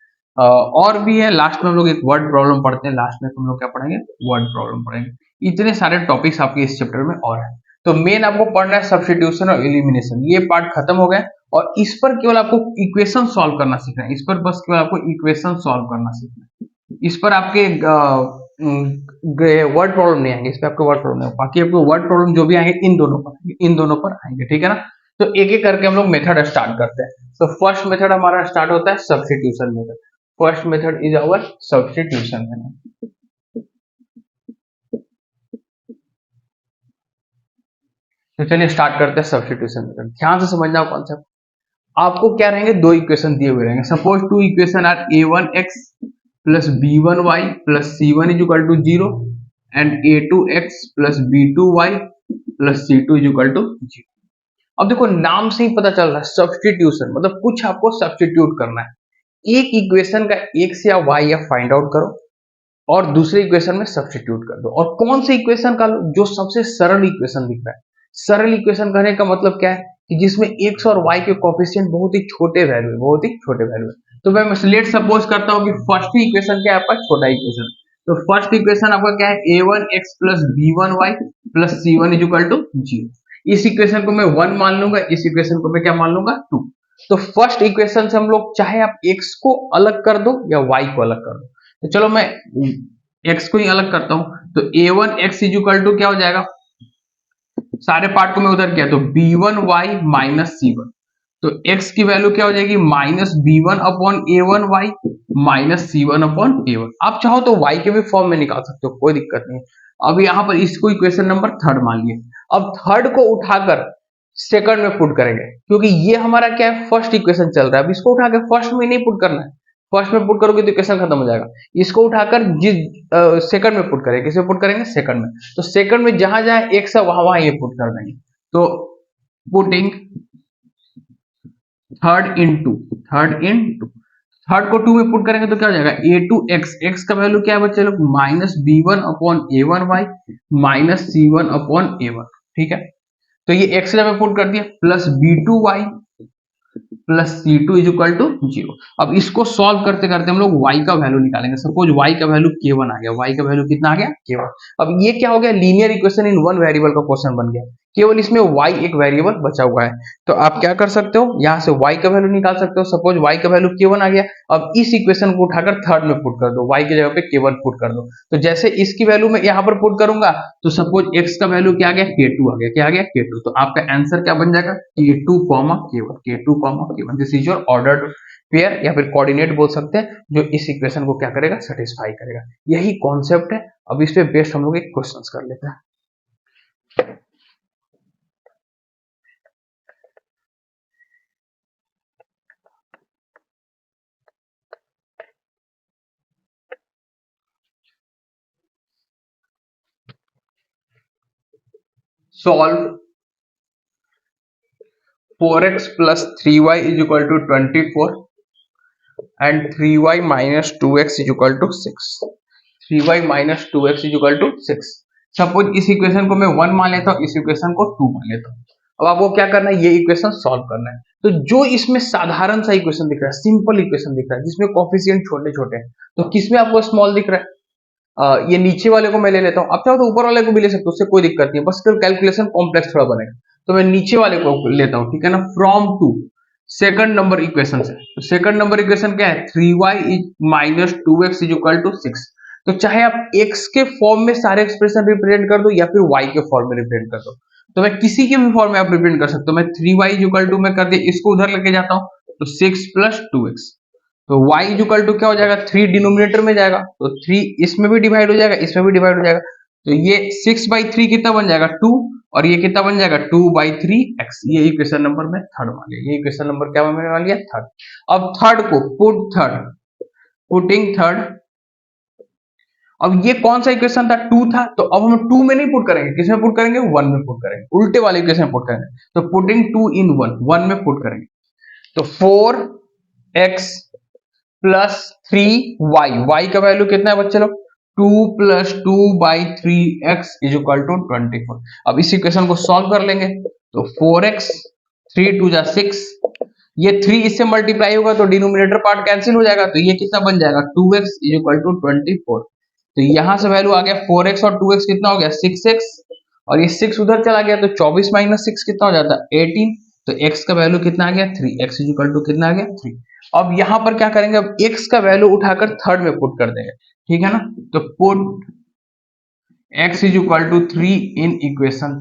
और भी है, लास्ट में हम लोग एक वर्ड प्रॉब्लम पढ़ते हैं, लास्ट में हम लोग क्या पढ़ेंगे, वर्ड प्रॉब्लम पढ़ेंगे। इतने सारे टॉपिक्स आपके इस चैप्टर में और है। तो मेन आपको पढ़ना है सब्स्टिट्यूशन और एलिमिनेशन, ये पार्ट खत्म हो गया। और इस पर केवल आपको इक्वेशन सॉल्व करना सीखना है, इस पर बस केवल आपको इक्वेशन सॉल्व करना सीखना है। इस पर आपके वर्ड प्रॉब्लम नहीं आएंगे, इस पर आपके वर्ड प्रॉब्लम नहीं, बाकी आपको वर्ड प्रॉब्लम जो भी आएंगे इन दोनों पर आएंगे, ठीक है ना। तो एक एक करके हम लोग मेथड स्टार्ट करते हैं। तो फर्स्ट मेथड हमारा स्टार्ट होता है substitution method. First method is our substitution method. तो चलिए स्टार्ट करते हैं सब्स्टिट्यूशन मेथड। ध्यान से समझना कॉन्सेप्ट। आपको क्या रहेंगे, दो इक्वेशन दिए हुए रहेंगे। Suppose two equation are a1x plus b1y plus c1 is equal to 0 and a2x plus b2y plus c2 is equal to 0। अब देखो नाम से ही पता चल रहा है सब्स्टिट्यूशन मतलब कुछ आपको सब्स्टिट्यूट करना है। एक इक्वेशन का x या y या फाइंड आउट करो और दूसरे इक्वेशन में सब्स्टिट्यूट कर दो। और कौन से इक्वेशन का लो, जो सबसे सरल इक्वेशन दिख रहा है। सरल इक्वेशन कहने का मतलब क्या है कि जिसमें x और y के कोफिशिएंट बहुत ही छोटे वैल्यू है, बहुत ही छोटे वैल्यू है। तो मैं लेट सपोज करता हूं कि फर्स्ट ही इक्वेशन क्या है आपका, छोटा इक्वेशन। तो फर्स्ट इक्वेशन आपका क्या है, a1x plus b1y plus c1 is equal to 0। इस इक्वेशन को मैं 1 मान लूंगा, इस इक्वेशन को मैं क्या मान लूंगा, 2। तो फर्स्ट इक्वेशन से हम लोग चाहे आप x को अलग कर दो या y को अलग कर दो। तो चलो मैं x को ही अलग करता हूं। तो a1x इज इक्वल टू क्या हो जाएगा, सारे पार्ट को मैं उधर किया तो b1y माइनस c1। तो x की वैल्यू क्या हो जाएगी, minus b1 upon a1y minus c1 upon a1। आप चाहो तो y के भी फॉर्म में निकाल सकते हो, कोई दिक्कत नहीं। अब यहां पर इसको इक्वेशन नंबर थर्ड मान लिए। अब थर्ड को उठाकर सेकंड में पुट करेंगे, क्योंकि ये हमारा क्या है, फर्स्ट इक्वेशन चल रहा है। अब इसको उठा के फर्स्ट में नहीं पुट करना है, फर्स्ट में पुट करोगे तो इक्वेशन खत्म हो जाएगा। इसको उठाकर जिस सेकंड में पुट करेंगे, किसे पुट करेंगे, सेकंड में। तो सेकंड में जहां जहां x है वहां वहां ये पुट कर देंगे। तो पुटिंग थर्ड इनटू थर्ड को 2 में पुट करेंगे तो क्या हो जाएगा, a2x, x का वैल्यू क्या है बच्चे लोग, minus b1 upon a1y minus c1 upon a1, ठीक है। तो ये x में पुट कर दिया, plus b2y plus c2 is equal to 0। अब इसको सॉल्व करते करते हम लोग y का वैल्यू निकालेंगे। सपोज y का वैल्यू k1 आ गया, y का वैल्यू कितना आ गया, k1। अब ये क्या हो गया, linear equation in one variable का क्वेश्चन बन गया, केवल इसमें y एक वेरिएबल बचा हुआ है। तो आप क्या कर सकते हो, यहाँ से y का वैल्यू निकाल सकते हो। सपोज y का वैल्यू k1 आ गया, अब इस इक्वेशन को उठाकर थर्ड में पुट कर दो, y की जगह पे k1 पुट कर दो। तो जैसे इसकी वैल्यू मैं यहाँ पर पुट करूंगा तो सपोज x का वैल्यू क्या आ गया, k2 आ गया, क्या आ गया, k2। तो आपका आंसर क्या बन जाएगा, k2 k1, k2 k1। This is your ordered pair या फिर कोऑर्डिनेट बोल सकते हैं, जो इस इक्वेशन को क्या करेगा, सेटिस्फाई करेगा। यही कॉन्सेप्ट है। अब इस पे बेस्ड हम लोग एक क्वेश्चंस कर लेते हैं। Solve 4x plus 3y is equal to 24 and 3y minus 2x is equal to 6। 3y minus 2x is equal to 6। Suppose इस इक्वेशन को मैं 1 मान लेता हूँ, इस इक्वेशन को 2 मान लेता हूँ। अब आपको क्या करना है, ये इक्वेशन सॉल्व करना है। तो जो इसमें साधारण सा इक्वेशन दिख रहा है, सिंपल इक्वेशन दिख रहा है, जिसमें कोफिशिएंट छोटे छोटे हैं, तो किसमें आपको स्मॉल दिख रहा है? ये नीचे वाले को मैं ले लेता हूँ, आप चाहो तो ऊपर वाले को भी ले सकते हो, उससे कोई दिक्कत नहीं है, बस कैलकुलेशन कॉम्प्लेक्स थोड़ा बनेगा। तो मैं नीचे वाले को लेता हूँ, ठीक है ना, from two second number equation से। तो सेकंड नंबर इक्वेशन क्या है, 3y minus 2x is equal to 6। तो चाहे आप x के फॉर्म में सारे एक्सप्रेशन रिप्रेजेंट कर दो या फिर y के फॉर्म में रिप्रेजेंट कर दो, तो मैं किसी के भी फॉर्म में आप रिप्रेजेंट कर सकते हो। मैं 3y इज इक्वल टू मैं कर दिया, इसको उधर लेके जाता हूँ, तो 6 प्लस 2x। तो y इक्वल टू क्या हो जाएगा, 3 डिनोमिनेटर में जाएगा, तो 3 इसमें भी डिवाइड हो जाएगा, इसमें भी डिवाइड हो जाएगा। तो ये 6/3 कितना बन जाएगा, 2, और ये कितना बन जाएगा, 2/3x। ये इक्वेशन नंबर में थर्ड मान लिया, ये इक्वेशन नंबर क्या मान लिया, थर्ड। अब थर्ड को पुटिंग थर्ड। अब ये कौन सा इक्वेशन था, 2 था, तो अब हम 2 में नहीं पुट करेंगे, किसमें पुट करेंगे, 1 में पुट करेंगे, उल्टे वाले इक्वेशन में पुट करेंगे। तो पुटिंग 2 इन 1, 1 में पुट करेंगे, तो 4x प्लस 3y का वैल्यू कितना है बच्चे लोग, 2 plus 2/3x is equal to 24। अब इस इक्वेशन को सॉल्व कर लेंगे, तो 4x, 3 2 जा 6, ये 3 इससे मल्टीप्लाई होगा तो डिनोमिनेटर पार्ट कैंसिल हो जाएगा, तो ये कितना बन जाएगा, 2x इज इक्वल टू 24। तो यहां से वैल्यू आ गया 4x और 2x कितना हो गया, 6x, और ये 6 उधर चला गया, तो 24 माइनस 6 कितना हो जाता है, 18। तो x का वैल्यू कितना आ गया, 3, x इज इक्वल टू कितना आ गया, 3। अब यहां पर क्या करेंगे, अब x का वैल्यू उठाकर थर्ड में पुट कर देंगे, ठीक है ना। तो put x is equal to 3 in equation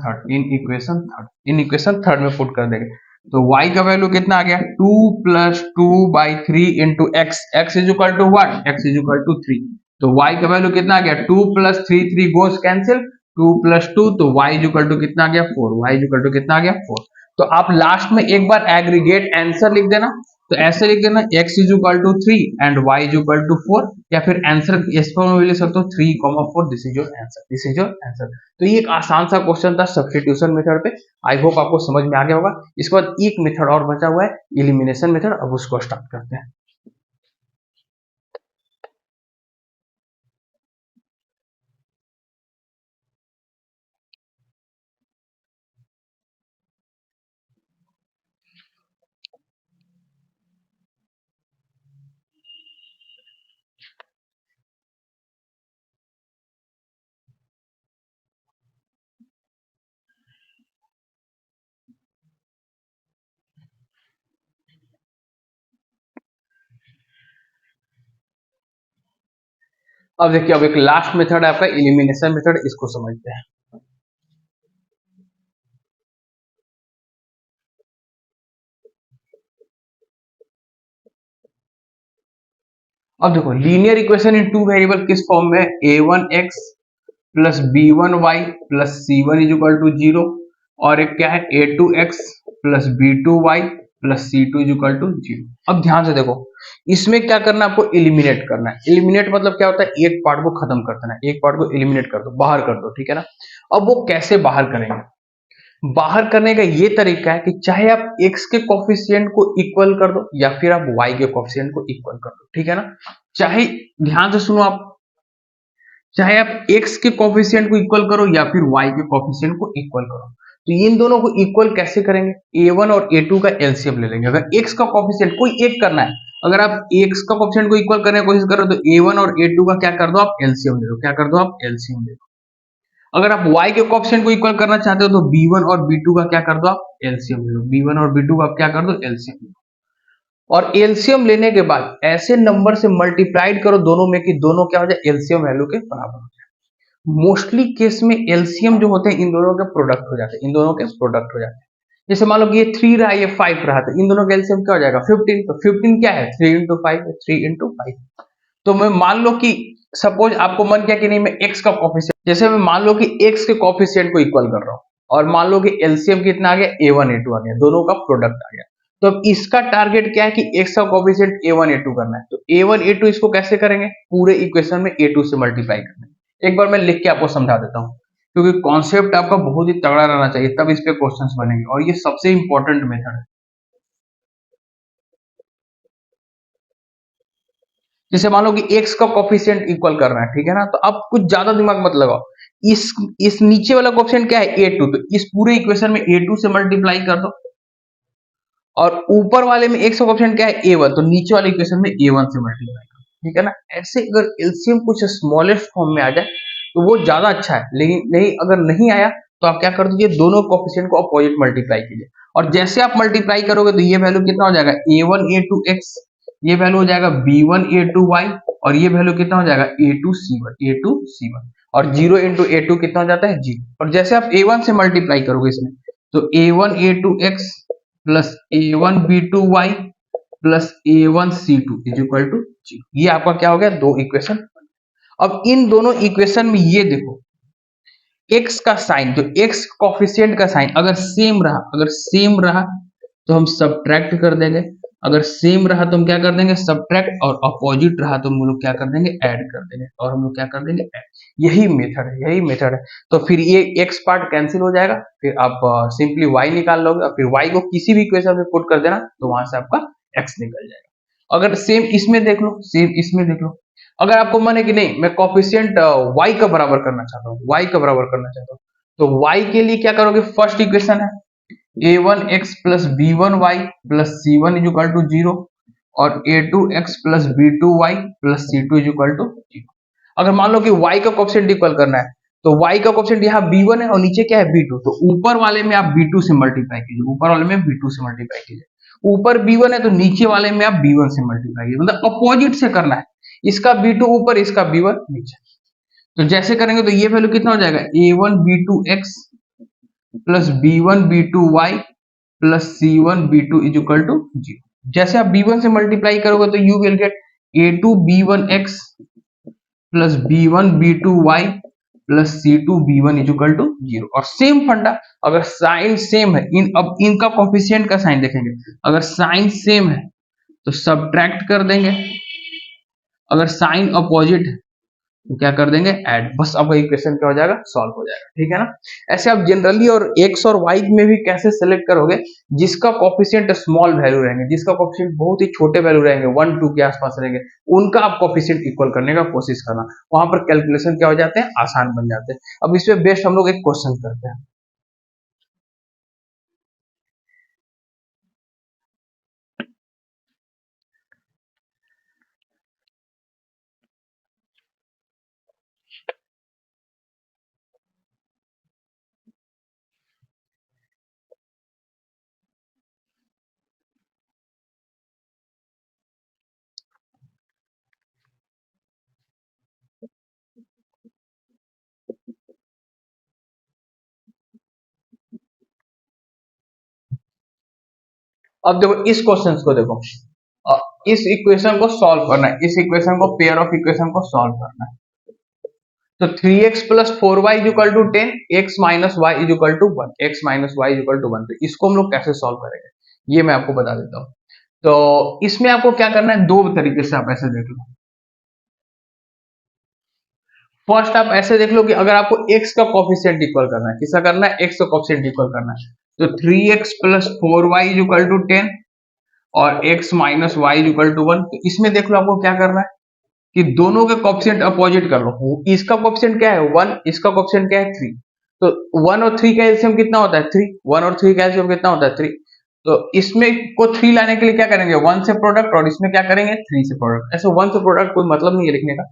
third में पुट कर देंगे। तो y का वैल्यू कितना आ गया, 2 plus 2/3 into X, X is equal to what, x is equal to 3। तो y का वैल्यू कितना आ गया, 2 प्लस 3, 3 गोस कैंसिल, 2 प्लस 2, तो y इज इक्वल टू कितना आ गया, 4, y इज इक्वल टू कितना आ गया, 4। तो आप लास्ट में एक बार एग्रीगेट आंसर लिख देना, तो ऐसे लिख देना, x is equal to 3 and y is equal to 4, या फिर आंसर इस फॉर्म में भी लिख सकते हो, 3, 4, this is your answer, this is your answer. तो ये एक आसान सा क्वेश्चन था सब्स्टिट्यूशन मेथड पे। आई होप आपको समझ में आ गया होगा। इसके बाद एक मेथड और बचा हुआ है, एलिमिनेशन मेथड, अब उसको स्टार्ट करते हैं। अब देखिए, अब एक लास्ट मेथड है आपका एलिमिनेशन मेथड, इसको समझते हैं। अब देखो, linear equation in two variable किस फॉर्म में, a1x plus b1y plus c1 is equal to 0, और एक क्या है, a2x plus b2y plus c2 is equal to 0। अब ध्यान से देखो, इसमें क्या करना है, आपको एलिमिनेट करना है। एलिमिनेट मतलब क्या होता है, एक पार्ट को खत्म कर देना, एक पार्ट को एलिमिनेट कर दो, बाहर कर दो, ठीक है ना। अब वो कैसे बाहर करेंगे, बाहर करने का ये तरीका है कि चाहे आप x के कोफिशिएंट को इक्वल कर दो या फिर आप y के कोफिशिएंट को इक्वल कर दो, ठीक है ना। चाहे, ध्यान से सुनो आप, चाहे आप x के कोफिशिएंट को इक्वल करो या फिर y के कोफिशिएंट को इक्वल करो, तो इन दोनों को इक्वल कैसे करेंगे, a1 और a2 का एलसीएम ले लेंगे। अगर x का कोफिशिएंट कोई एक करना है, अगर आप x का कोफिशिएंट को इक्वल करने की कोशिश करो, तो a1 और a2 का क्या कर दो, आप एलसीएम ले लो, क्या कर दो, आप एलसीएम ले लो। अगर आप y के कोफिशिएंट को इक्वल करना चाहते हो, तो b1 और b2 का क्या कर दो, आप एलसीएम ले लो, b1 और b2 का आप क्या कर दो, एलसीएम ले लो। और एलसीएम लेने के बाद ऐसे नंबर से मल्टीप्लाइड करो दोनों में कि दोनों क्या हो जाए, एलसीएम वैल्यू के बराबर हो जाए। मोस्टली केस में एलसीएम जो होते हैं इन दोनों के प्रोडक्ट हो जाते हैं, इन दोनों के प्रोडक्ट हो जाते हैं। जैसे मान लो कि ये 3 रहा, ये 5 रहा, तो इन दोनों का एलसीएम क्या हो जाएगा, 15। तो 15 क्या है, 3 इंटू 5, 3 इंटू 5। तो मैं मान लो कि सपोज आपको मन किया कि नहीं, मैं x का कोफिशिएंट, जैसे मैं मान लो कि x के कोफिशिएंट को इक्वल कर रहा हूं, और मान लो कि एलसीएम कितना आ गया, a1 a2 आ गया, दोनों का प्रोडक्ट आ गया। तो अब इसका टारगेट क्या है कि x का कोफिशिएंट a1 a2 करना है। तो a1 a2 इसको कैसे करेंगे, पूरे इक्वेशन में a2 से मल्टीप्लाई करना है। एक बार मैं लिख के आपको समझा देता हूँ, क्योंकि कॉन्सेप्ट आपका बहुत ही तगड़ा रहना चाहिए, तब इस पे क्वेश्चंस बनेंगे, और ये सबसे इंपॉर्टेंट मेथड है। जैसे मान लो कि x का कोफिशिएंट इक्वल करना है, ठीक है ना, तो अब कुछ ज्यादा दिमाग मत लगाओ। इस नीचे वाला कोएफिशिएंट क्या है a2, तो इस पूरे इक्वेशन में a2 से मल्टीप्लाई कर दो, और ऊपर वाले में x का कोएफिशिएंट क्या है a1, तो नीचे वाले इक्वेशन में a1 से मल्टीप्लाई करो, ठीक है ना। ऐसे अगर एलसीएम कुछ स्मॉलेस्ट फॉर्म में आ जाए तो वो ज्यादा अच्छा है, लेकिन नहीं अगर नहीं आया तो आप क्या कर दीजिए, दोनों कोएफिशिएंट को अपोजिट मल्टीप्लाई कीजिए, और जैसे आप मल्टीप्लाई करोगे तो ये वैल्यू कितना हो जाएगा a1 a2 x, ये वैल्यू हो जाएगा b1 a2 y, और ये वैल्यू कितना हो जाएगा a2 c1, और 0 इंटू a2 कितना हो जाता है 0, और जैसे आप a1 से मल्टीप्लाई करोगे इसमें तो a1 a2 x plus a1 b2 y plus a1 c2 is equal to 0। ये आपका क्या हो गया, दो इक्वेशन। अब इन दोनों इक्वेशन में ये देखो, x का साइन, जो x कोफिशिएंट का साइन अगर सेम रहा तो हम सब्ट्रैक्ट कर देंगे, अगर सेम रहा तो हम क्या कर देंगे सब्ट्रैक्ट, और अपोजिट रहा तो हम लोग क्या कर देंगे ऐड कर देंगे, और हम लोग क्या कर देंगे ऐड। यही मेथड है। तो फिर ये x पार्ट कैंसिल हो जाएगा, फिर आप सिंपली y निकाल लोगे, और फिर y को किसी भी इक्वेशन में पुट कर देना तो वहां से आपका x निकल जाएगा। अगर सेम इसमें देख लो, अगर आपको मन है कि नहीं मैं कोफिशिएंट y का बराबर करना चाहता हूँ, तो y के लिए क्या करोगे, फर्स्ट इक्वेशन है a1x plus b1y plus c1 is equal to 0, और a2x plus b2y plus c2 is equal to 0। अगर मान लो कि y का कोफिशिएंट इक्वल करना है, तो y का कोफिशिएंट यहाँ b1 है और नीचे क्या है b2, तो ऊपर वाले में आप b2 से मल्टीप्लाई कीजिए, ऊपर b1 है तो नीचे वाले में आप b1 से मल्टीप्लाई कीजिए, मतलब अपोजिट से करना है, इसका b2 ऊपर इसका b1 नीचे। तो जैसे करेंगे तो ये वैल्यू कितना हो जाएगा a1 b2x plus b1 b2y plus c1 b2 is equal to 0। जैसे आप b1 से मल्टीप्लाई करोगे तो you will get a2 b1x plus b1 b2y plus c2 b1 is equal to 0। और सेम फंडा, अगर साइन सेम है, अब इनका कोफिशिएंट का साइन देखेंगे, अगर साइन सेम है तो सब्ट्रैक्ट कर देंगे, अगर साइन अपोजिट है तो क्या कर देंगे ऐड, बस अब इक्वेशन क्या हो जाएगा सॉल्व हो जाएगा, ठीक है ना। ऐसे आप जनरली और x और y में भी कैसे सेलेक्ट करोगे, जिसका कोफिशिएंट स्मॉल वैल्यू रहेंगे, जिसका कोफिशिएंट बहुत ही छोटे वैल्यू रहेंगे 1 2 के आसपास रहेंगे, उनका आप कोफिशिएंट इक्वल करने का कोशिश करना, वहां पर कैलकुलेशन क्या हो जाते हैं आसान बन जाते हैं। अब इसमें बेस्ट हम लोग एक क्वेश्चन करते हैं। अब देखो इस क्वेश्चन को देखो, इस इक्वेशन को सॉल्व करना है, इस इक्वेशन को पेयर ऑफ इक्वेशन को सॉल्व करना है। तो 3x plus 4y is equal to 10, x minus Y is equal to 1, तो इसको हम लोग कैसे सॉल्व करेंगे ये मैं आपको बता देता हूँ। तो इसमें आपको क्या करना है, दो तरीके से आप ऐसे देख लो। फर्स्ट आप ऐसे देख लो कि अगर आपको x का कोफिशिएंट इक्वल करना है, किसका करना है x का कोफिशिएंट इक्वल करना है, तो 3x plus 4y is equal to 10 और x minus Y is equal to 1। तो इसमें देख लो आपको क्या करना है कि दोनों के कोफिशिएंट अपोजिट कर लो। इसका कोफिशिएंट क्या है 1, इसका कोफिशिएंट क्या है 3, तो 1 और 3 का एलसीएम कितना होता है 3, 1 और 3 का एलसीएम कितना होता है 3। तो इसमें को 3 लाने के लिए क्या करेंगे 1 से प्रोडक्ट, और इसमें क्या करेंगे 3 से प्रोडक्ट। ऐसे 1 से प्रोडक्ट कोई मतलब नहीं है लिखने का,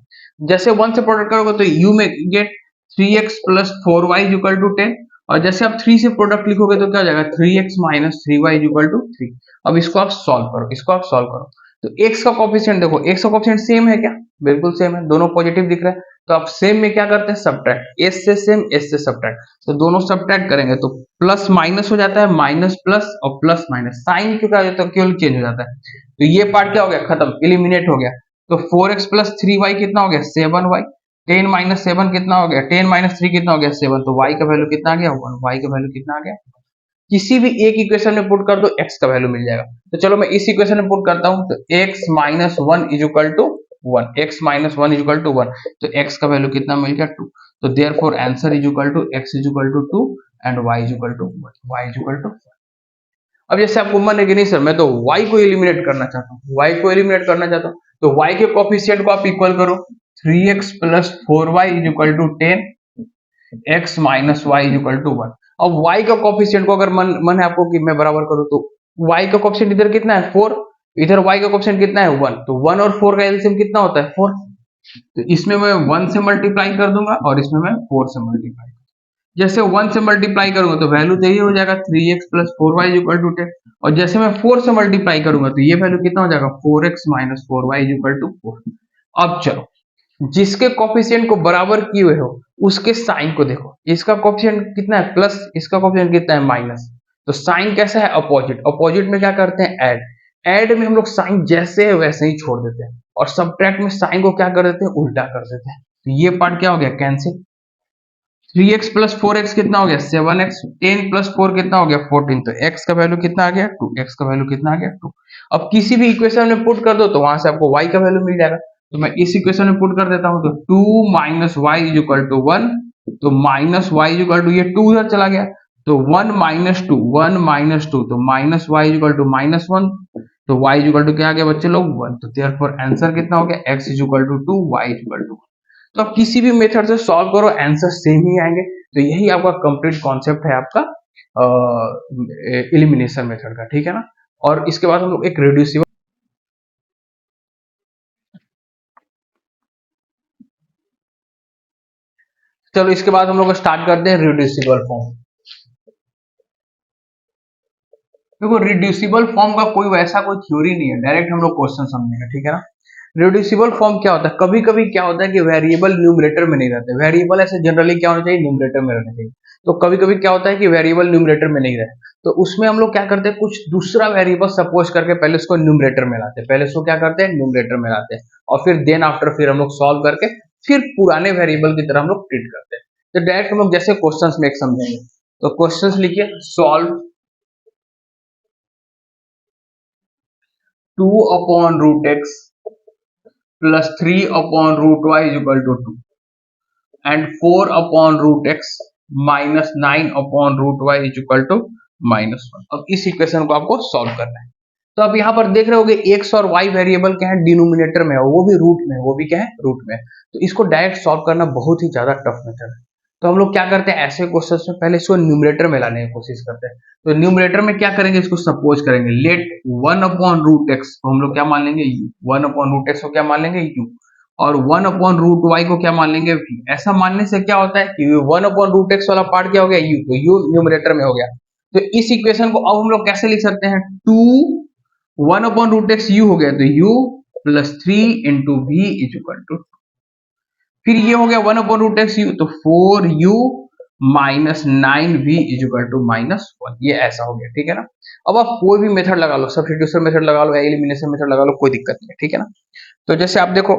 जैसे 1 से प्रोडक्ट करोगे तो you may get 3x plus 4y is equal to 10, और जैसे आप 3 से प्रोडक्ट लिखोगे तो क्या हो जाएगा 3x minus 3y is equal to 3। अब इसको आप सॉल्व करो, तो x का कोफिशिएंट देखो, x का कोफिशिएंट सेम है क्या, बिल्कुल सेम है, दोनों पॉजिटिव दिख रहा है, तो आप सेम में क्या करते हैं सब्ट्रैक्ट, s से सेम s से सब्ट्रैक्ट, तो दोनों सब्ट्रैक्ट करेंगे तो प्लस माइनस हो जाता है, माइनस प्लस और प्लस माइनस, साइन क्यों क्या होता है केवल चेंज हो जाता है, तो ये पार्ट क्या हो गया खत्म, एलिमिनेट हो गया। तो 4x प्लस 3y कितना हो गया 7y, 10 माइनस 7 कितना हो गया, 10 माइनस 3 कितना हो गया 7, तो y का वैल्यू कितना आ गया 1, y का वैल्यू कितना आ गया, किसी भी एक इक्वेशन में पुट कर दो x का वैल्यू मिल जाएगा। तो चलो मैं इस इक्वेशन में पुट करता हूं, तो x minus 1 is equal to 1, x minus 1 is equal to 1, तो x का वैल्यू कितना मिल गया 2, तो therefore answer is equal to x is equal to 2 and y is equal to 1, y is equal to. अब जैसे आपको मन है कि नहीं सर मैं तो y को एलिमिनेट करना चाहता हूँ, तो y के कोफिशिएंट को आप इक्वल करो, 3x plus 4y is equal to 10 x minus Y is equal to 1। अब y का कोफिशिएंट को अगर मन है आपको कि मैं बराबर करूं तो y का कोफिशिएंट इधर कितना है 4, इधर y का कोफिशिएंट कितना है 1, तो 1 और 4 का एलसीएम कितना होता है 4। तो इसमें मैं 1 से मल्टीप्लाई कर दूंगा और इसमें मैं 4 से मल्टीप्लाई। जैसे 1 से मल्टीप्लाई करूंगा तो वैल्यू तो यही हो जाएगा 3x plus 4y equal to 10, और जैसे मैं 4 से मल्टीप्लाई करूंगा तो ये वैल्यू कितना हो जाएगा 4x minus 4y equal to 4। अब चलो, जिसके कोफिशिएंट को बराबर किए हुए हो उसके साइन को देखो, इसका कोफिशिएंट कितना है प्लस, इसका कोफिशिएंट कितना है माइनस, तो साइन कैसा है अपोजिट। अपोजिट में क्या करते हैं ऐड, ऐड में हम लोग साइन जैसे है वैसे ही छोड़ देते हैं, और सब्ट्रैक्ट में साइन को क्या कर देते हैं उल्टा कर देते हैं। तो ये पार्ट क्या हो गया कैंसिल। 3x प्लस 4x कितना हो गया 7x, 10 प्लस 4 कितना हो गया 14, तो x का वैल्यू कितना आ गया 2, x का वैल्यू कितना आ गया 2। अब किसी भी इक्वेशन में पुट कर दो तो वहां से आपको y का वैल्यू मिल जाएगा, तो मैं इस इक्वेशन में पुट कर देता हूं तो 2 minus Y is equal to 1, तो minus Y is equal to ये 2 उधर चला गया, तो 1 माइनस 2, 1 माइनस 2, तो minus Y is equal to minus 1, तो y इज इक्वल टू क्या आ गया बच्चे लोग 1, तो देयरफॉर आंसर कितना हो गया x is equal to 2, y is equal to 1। तो आप किसी भी मेथड से सॉल्व करो आंसर सेम ही आएंगे। तो यही आपका कंप्लीट कॉन्सेप्ट है आपका एलिमिनेशन मेथड का, ठीक है ना। और इसके बाद हम लोग एक रिड्यूसिबल, चलो इसके बाद हम लोग स्टार्ट करते हैं रिड्यूसिबल फॉर्म। देखो रिड्यूसिबल फॉर्म का कोई वैसा कोई थ्योरी नहीं है, डायरेक्ट हम लोग क्वेश्चन समझेंगे, ठीक है ना। रिड्यूसिबल फॉर्म क्या होता है, कभी कभी क्या होता है कि वेरिएबल न्यूमरेटर में नहीं रहते, वेरिएबल ऐसे जनरली क्या होना चाहिए न्यूमरेटर में रहना चाहिए, तो कभी कभी क्या होता है कि वेरिएबल न्यूमरेटर में नहीं रहते, तो उसमें हम लोग क्या करते हैं कुछ दूसरा वेरिएबल सपोज करके पहले उसको न्यूमरेटर में लाते हैं, पहले उसको क्या करते हैं न्यूमरेटर में लाते हैं, और फिर देन आफ्टर फिर हम लोग सॉल्व करके फिर पुराने वेरिएबल की तरह हम लोग ट्रीट करते हैं। तो डायरेक्ट हम लोग जैसे क्वेश्चंस में एक समझेंगे, तो क्वेश्चंस लिखिए solve 2 upon root X plus 3 upon root Y is equal to 2 and 4 upon root X minus 9 upon root Y is equal to minus 1। अब इस इक्वेशन को आपको सॉल्व करना है। तो आप यहाँ पर देख रहे होगे एक्स और वाई वेरिएबल क्या है डिनोमिनेटर में है, वो भी रूट में, वो भी क्या है रूट में। तो इसको डायरेक्ट सॉल्व करना बहुत ही ज्यादा टफ मेथड है। तो हम लोग क्या करते हैं ऐसे क्वेश्चन में पहले इसको न्यूमरेटर में लाने की कोशिश करते हैं। तो न्यूमरेटर में क्या करेंगे, इसको सपोज करेंगे लेट 1 अपॉन रूट एक्स को हम लोग क्या मान लेंगे यू, 1 अपॉन रूट एक्स को क्या मान लेंगे यू, और 1 अपॉन रूट वाई को क्या मान लेंगे v। ऐसा मानने से क्या होता है कि 1 अपॉन रूट एक्स वाला पार्ट क्या हो गया u, तो u न्यूमरेटर में हो गया। तो इस इक्वेशन को अब हम लोग कैसे लिख सकते हैं 2 1 अपॉन रूट एक्स u हो गया, तो u plus 3 into V is equal to, फिर ये हो गया 1 अपॉन रूट एक्स यू, तो 4u minus 9v is equal to minus 1, ये ऐसा हो गया, ठीक है ना। अब आप कोई भी मेथड लगा लो, सब्स्टिट्यूशन मेथड लगा लो, एलिमिनेशन मेथड लगा लो, कोई दिक्कत नहीं है, ठीक है ना। तो जैसे आप देखो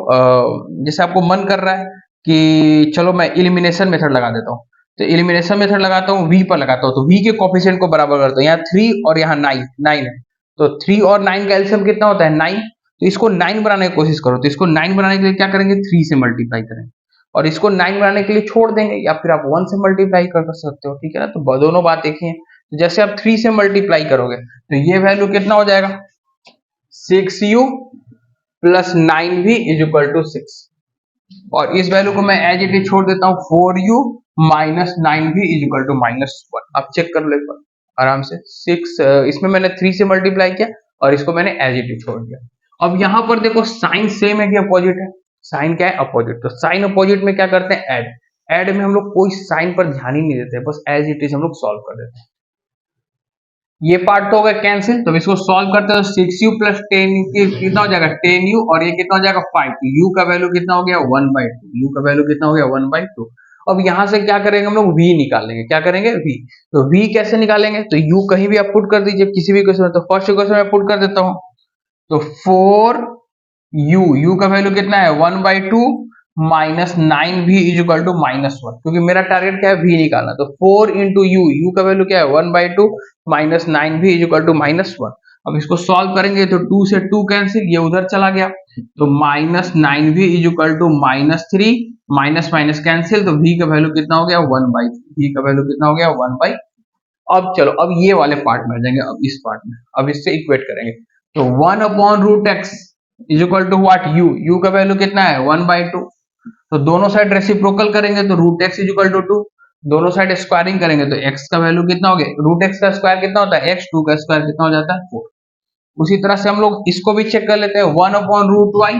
जैसे आपको मन कर रहा है कि चलो मैं एलिमिनेशन मेथड लगा देता हूँ, तो एलिमिनेशन मेथड लगाता हूँ v पर लगाता हूँ, तो v के कोफिशिएंट को बराबर करता हूँ, यहाँ 3 और यहाँ 9 है, तो 3 और 9 का एलसीएम कितना होता है 9, तो इसको 9 बनाने की कोशिश करो, तो इसको 9 बनाने के लिए क्या करेंगे 3 से मल्टीप्लाई करेंगे, और इसको 9 बनाने के लिए छोड़ देंगे, या फिर आप 1 से मल्टीप्लाई कर सकते हो, ठीक है ना। तो दोनों बात एक ही है। तो जैसे आप 3 से मल्टीप्लाई करोगे तो ये वैल्यू कितना हो जाएगा 6u plus 9v is equal to 6, और इस वैल्यू को मैं एज इट इज छोड़ देता हूँ 4u minus 9v is equal to minus 1। आप चेक कर लो एक बार आराम से, 6 इसमें मैंने 3 से मल्टीप्लाई किया और इसको मैंने एज इट इज छोड़ दिया। अब यहाँ पर देखो साइन सेम है कि अपोजिट है, साइन क्या है अपोजिट, तो साइन अपोजिट में क्या करते हैं ऐड, ऐड में हम लोग कोई साइन पर ध्यान ही नहीं देते, बस एज इट इज हम लोग सॉल्व कर देते हैं। ये पार्ट तो हो गया कैंसिल, तो इसको सॉल्व करते हैं तो 6u प्लस 10 कितना हो जाएगा 10u, और ये कितना हो जाएगा 5, तो u का वैल्यू कितना हो गया 1/2, u का वैल्यू कितना हो गया 1/2। अब यहां से क्या करेंगे हम लोग v निकालेंगे, क्या करेंगे v, तो v कैसे निकालेंगे, तो u कहीं भी आप पुट कर दीजिए किसी भी क्वेश्चन में, तो फर्स्ट क्वेश्चन में पुट कर देता हूं, तो 4u का वैल्यू कितना है 1/2 minus 9v is equal to minus 1, क्योंकि मेरा टारगेट क्या है v निकालना, तो 4 इंटू u का वैल्यू क्या है 1/2 minus 9v is equal to minus 1। अब इसको सॉल्व करेंगे तो 2 से 2 कैंसिल, ये उधर चला गया, तो minus 9v is equal to minus 3, minus minus cancel, तो v का वैल्यू कितना हो गया 1/3, v का वैल्यू कितना हो गया 1/। अब चलो अब ये वाले पार्ट में आ जाएंगे, अब इस पार्ट में अब इससे इक्वेट करेंगे, तो 1 upon root X is equal to what u का वैल्यू कितना है 1/2, तो दोनों साइड रेसिप्रोकल करेंगे तो root X is equal to 2, दोनों साइड स्क्वायरिंग करेंगे तो x का वैल्यू कितना हो गया, रूट एक्स का स्क्वायर कितना होता है x, 2 का स्क्वायर कितना हो जाता है 4। उसी तरह से हम लोग इसको भी चेक कर लेते हैं, 1/√y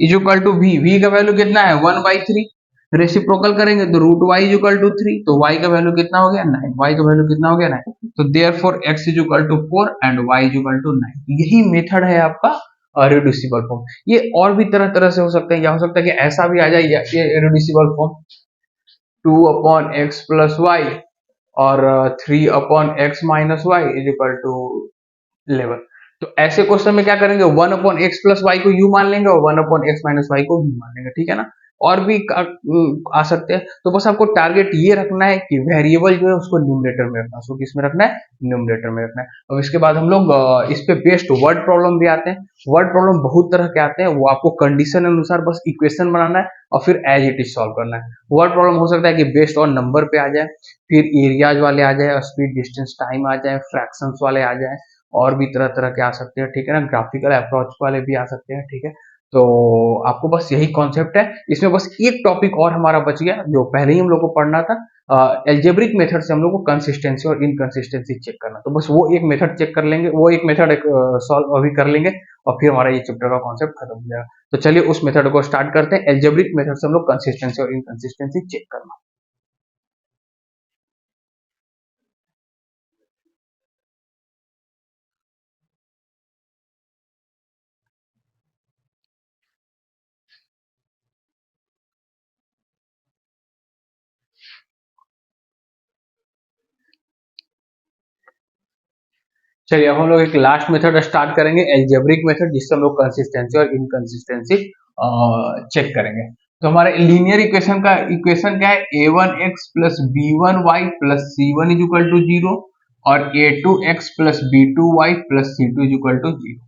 is equal to v का वैल्यू कितना है 1/3। रेसिप्रोकल करेंगे तो √y इज इक्वल टू 3, तो y का वैल्यू कितना हो गया 9, y का वैल्यू कितना हो गया 9, तो therefore x is equal to 4 and y is equal to 9। यही मेथड है आपका रिड्यूसिबल फॉर्म। ये और भी तरह तरह से हो सकते हैं, या हो सकता है कि ऐसा भी आ जाए, ये reducible form 2/x plus Y और 3/x minus Y is equal to 11। तो ऐसे क्वेश्चन में क्या करेंगे, 1/x प्लस वाई को u मान लेंगे और 1/x माइनस वाई को v मान लेंगे, ठीक है ना। और भी आ सकते हैं। तो बस आपको टारगेट ये रखना है कि वेरिएबल जो है उसको न्यूमरेटर में रखना है, उसको किस में रखना है, न्यूमरेटर में रखना है। अब इसके बाद हम लोग इस पे बेस्ड वर्ड प्रॉब्लम भी आते हैं। वर्ड प्रॉब्लम बहुत तरह के आते हैं, वो आपको कंडीशन अनुसार बस इक्वेशन बनाना है और फिर एज इट इज सॉल्व करना है। वर्ड प्रॉब्लम हो सकता है कि बेस्ड ऑन नंबर पे आ जाए, फिर एरियाज वाले आ जाए, स्पीड डिस्टेंस टाइम आ जाए, फ्रैक्शंस वाले आ जाए, और भी तरह तरह के आ सकते हैं, ठीक है ना। ग्राफिकल अप्रोच वाले भी आ सकते हैं, ठीक है। तो आपको बस यही कॉन्सेप्ट है। इसमें बस एक टॉपिक और हमारा बच गया जो पहले ही हम लोग को पढ़ना था। एल्जेब्रिक मेथड से हम लोग को कंसिस्टेंसी और इनकंसिस्टेंसी चेक करना, तो बस वो एक मेथड चेक कर लेंगे, वो एक मेथड सॉल्व अभी कर लेंगे और फिर हमारा ये चैप्टर का कॉन्सेप्ट खत्म हो जाएगा। तो चलिए उस मेथड को स्टार्ट करते हैं। एल्जेब्रिक मेथड से हम लोग कंसिस्टेंसी और इनकंसिस्टेंसी चेक करना। चलिए अब हम लोग एक लास्ट मेथड स्टार्ट करेंगे, एल्जेब्रिक मेथड, जिससे हम लोग कंसिस्टेंसी और इनकंसिस्टेंसी चेक करेंगे। तो हमारे लीनियर इक्वेशन का इक्वेशन क्या है, a1x plus b1y plus c1 is equal to 0 और a2x plus b2y plus c2 is equal to 0।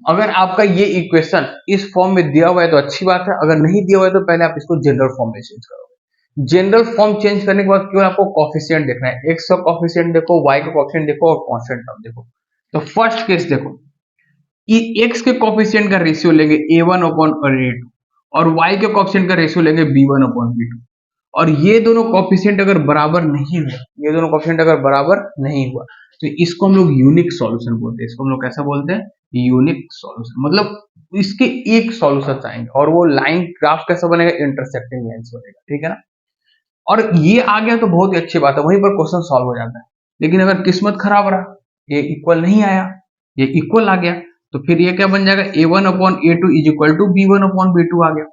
अगर आपका ये इक्वेशन इस फॉर्म में दिया हुआ है तो अच्छी बात है, अगर नहीं दिया हुआ है तो पहले आप इसको जनरल फॉर्म में चेंज करो। जनरल फॉर्म चेंज करने के बाद केवल आपको कॉफिशिएंट देखना है, x का कॉफिशिएंट देखो, y का कॉफिशिएंट देखो और कांस्टेंट टर्म देखो। तो फर्स्ट केस देखो, x के कॉफिशिएंट का रेशियो लेंगे a1 अपॉन a2 और y के कॉफिशिएंट का रेशियो लेंगे b1 अपॉन b2, और ये दोनों कॉफिशिएंट अगर बराबर नहीं हुआ, ये दोनों कॉफिशिएंट अगर बराबर नहीं हुआ तो इसको हम लोग यूनिक सॉल्यूशन बोलते हैं। इसको हम लोग कैसा बोलते हैं, यूनिक सॉल्यूशन। मतलब इसके एक सॉल्यूशन आएंगे और वो लाइन ग्राफ कैसा बनेगा, इंटरसेक्टिंग लाइंस बनेगा, ठीक है ना। और ये आ गया तो बहुत ही अच्छी बात है, वहीं पर क्वेश्चन सॉल्व हो जाता है। लेकिन अगर किस्मत खराब रहा, ये इक्वल नहीं आया, ये इक्वल आ गया, तो फिर ये क्या बन जाएगा, a1 upon a2 is equal to b1 upon b2 आ गया।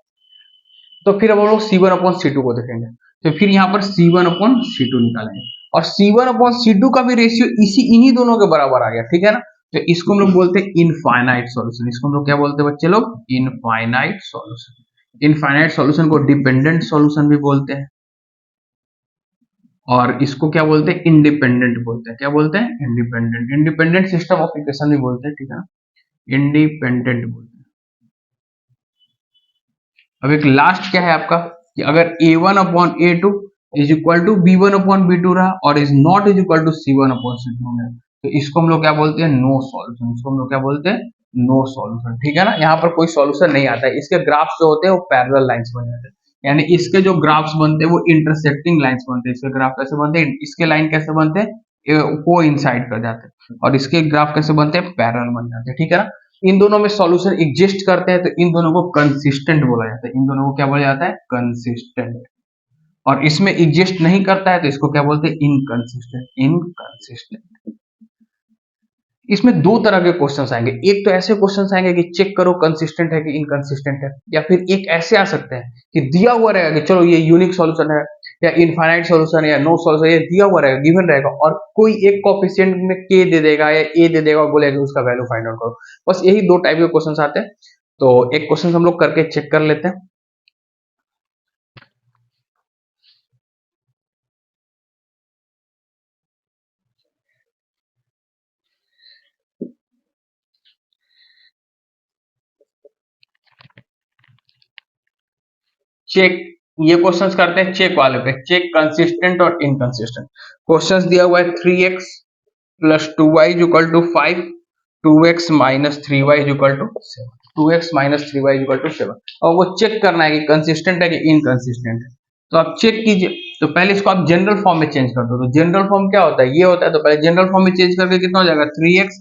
तो फिर अब हम लोग C1 अपॉन C2 को देखेंगे, तो फिर यहाँ पर C1 अपॉन C2 निकालेंगे और C1 अपॉन C2 का भी रेशियो इन्हीं दोनों के बराबर आ गया, ठीक है ना। तो इसको हम लोग बोलते हैं इनफाइनाइट सॉल्यूशन। इसको हम लोग क्या बोलते हैं बच्चे लोग, इनफाइनाइट सॉल्यूशन। इनफाइनाइट सॉल्यूशन को डिपेंडेंट सॉल्यूशन भी बोलते हैं और इसको क्या बोलते हैं, इंडिपेंडेंट बोलते हैं। क्या बोलते हैं, independent. Independent system of equation भी बोलते हैं, ठीक है ना, इंडिपेंडेंट बोलते हैं। अब एक लास्ट क्या है आपका, कि अगर a1 upon a2 is equal to b1 upon b2 रहा और is not is equal to c1 upon c2 है, तो इसको हम लोग क्या बोलते हैं, नो सॉल्यूशन। इसको हम लोग क्या बोलते हैं, नो सॉल्यूशन, ठीक है ना। यहाँ पर कोई सॉल्यूशन नहीं आता है। इसके ग्राफ्स जो होते हैं वो पैरेलल लाइंस बन जाते हैं, यानी इसके जो ग्राफ्स बनते हैं वो इंटरसेक्टिंग लाइंस बनते हैं। इसके ग्राफ कैसे बनते हैं, इसके लाइन कैसे बनते हैं, को इंसाइड कर जाते हैं, और इसके ग्राफ कैसे बनते हैं, पैरेलल बन जाते हैं, ठीक है ना। इन दोनों में सॉल्यूशन एग्जिस्ट करते हैं तो इन दोनों को कंसिस्टेंट बोला जाता है। इन दोनों को क्या बोला जाता है, कंसिस्टेंट। और इसमें एग्जिस्ट नहीं करता है तो इसको क्या बोलते हैं, इनकंसिस्टेंट। इनकंसिस्टेंट। इसमें दो तरह के क्वेश्चंस आएंगे। एक तो ऐसे क्वेश्चंस आएंगे कि चेक करो कंसिस्टेंट है कि इनकंसिस्टेंट है, या फिर एक ऐसे आ सकते हैं कि दिया हुआ रहेगा कि चलो ये यूनिक सॉल्यूशन है या इनफाइनाइट सॉल्यूशन है या नो सॉल्यूशन, ये दिया हुआ रहेगा, गिवन रहेगा, और कोई एक कोएफिशिएंट में k दे देगा या a दे देगा और बोलेगा उसका वैल्यू फाइंड आउट करो। बस यही दो टाइप के क्वेश्चंस आते हैं। तो एक क्वेश्चन हम लोग करके चेक कर लेते हैं। चेक, ये क्वेश्चंस करते हैं चेक वाले पे, चेक कंसिस्टेंट और इनकंसिस्टेंट। क्वेश्चंस दिया हुआ है 3x plus 2y is equal to 5, 2x minus 3y is equal to 7, 2x minus 3y is equal to 7, और वो चेक करना है कि कंसिस्टेंट है कि इनकंसिस्टेंट है। तो आप चेक कीजिए, तो पहले इसको आप जनरल फॉर्म में चेंज कर दो। तो जनरल फॉर्म क्या होता है, ये होता है। तो पहले जनरल फॉर्म में चेंज करके कितना हो जाएगा, 3x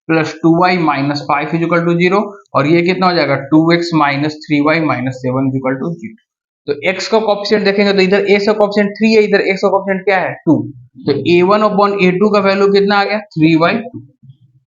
plus 2y minus 5 is equal to 0, और ये कितना हो जाएगा 2x minus 3y minus 7 is equal to 0। तो x का कोएफिशिएंट देखेंगे तो इधर a का कोएफिशिएंट 3 है, इधर x का कोएफिशिएंट क्या है 2। तो a1 अपॉन a2 का वैल्यू कितना आ गया 3y2।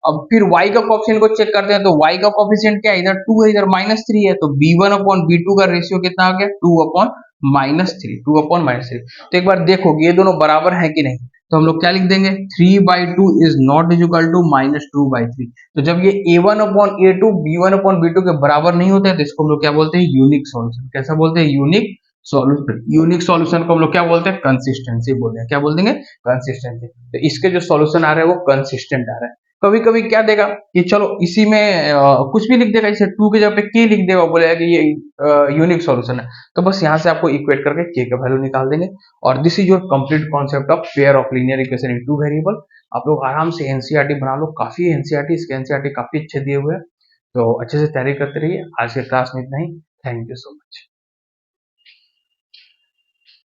अब फिर y का कोएफिशिएंट को चेक करते हैं। तो y का कोएफिशिएंट क्या है, इधर 2 है, इधर -3 है। तो b1 अपॉन b2 का रेशियो कितना आ गया 2 अपॉन -3, 2 अपॉन -3। तो एक बार देखो ये दोनों बराबर है कि नहीं। तो हम लोग क्या लिख देंगे, 3/2 इज नॉट इक्वल टू -2/3। तो जब ये a1 upon a2 b1 upon b2 के बराबर नहीं होते हैं तो इसको हम लोग क्या बोलते हैं, यूनिक सॉल्यूशन। कैसा बोलते हैं, यूनिक सॉल्यूशन। यूनिक सॉल्यूशन को हम लोग क्या बोलते हैं, कंसिस्टेंसी बोलते हैं। क्या बोल देंगे, कंसिस्टेंसी। तो इसके जो सॉल्यूशन आ रहे हैं वो कंसिस्टेंट आ रहे हैं। कभी कभी क्या देगा कि चलो इसी में कुछ भी लिख देगा, जैसे 2 की जगह पे k लिख देगा, बोलेगा कि ये यूनिक सॉल्यूशन है। तो बस यहाँ से आपको इक्वेट करके k का वैल्यू निकाल देंगे। और this is your complete concept of pair of linear equation in two variable. आप लोग आराम से एनसीईआरटी बना लो, काफी एनसीईआरटी, इसके एनसीईआरटी काफी अच्छे दिए हुए हैं। तो अच्छे से तैयारी करते रहिए। आज के क्लास में इतना ही। Thank you so much.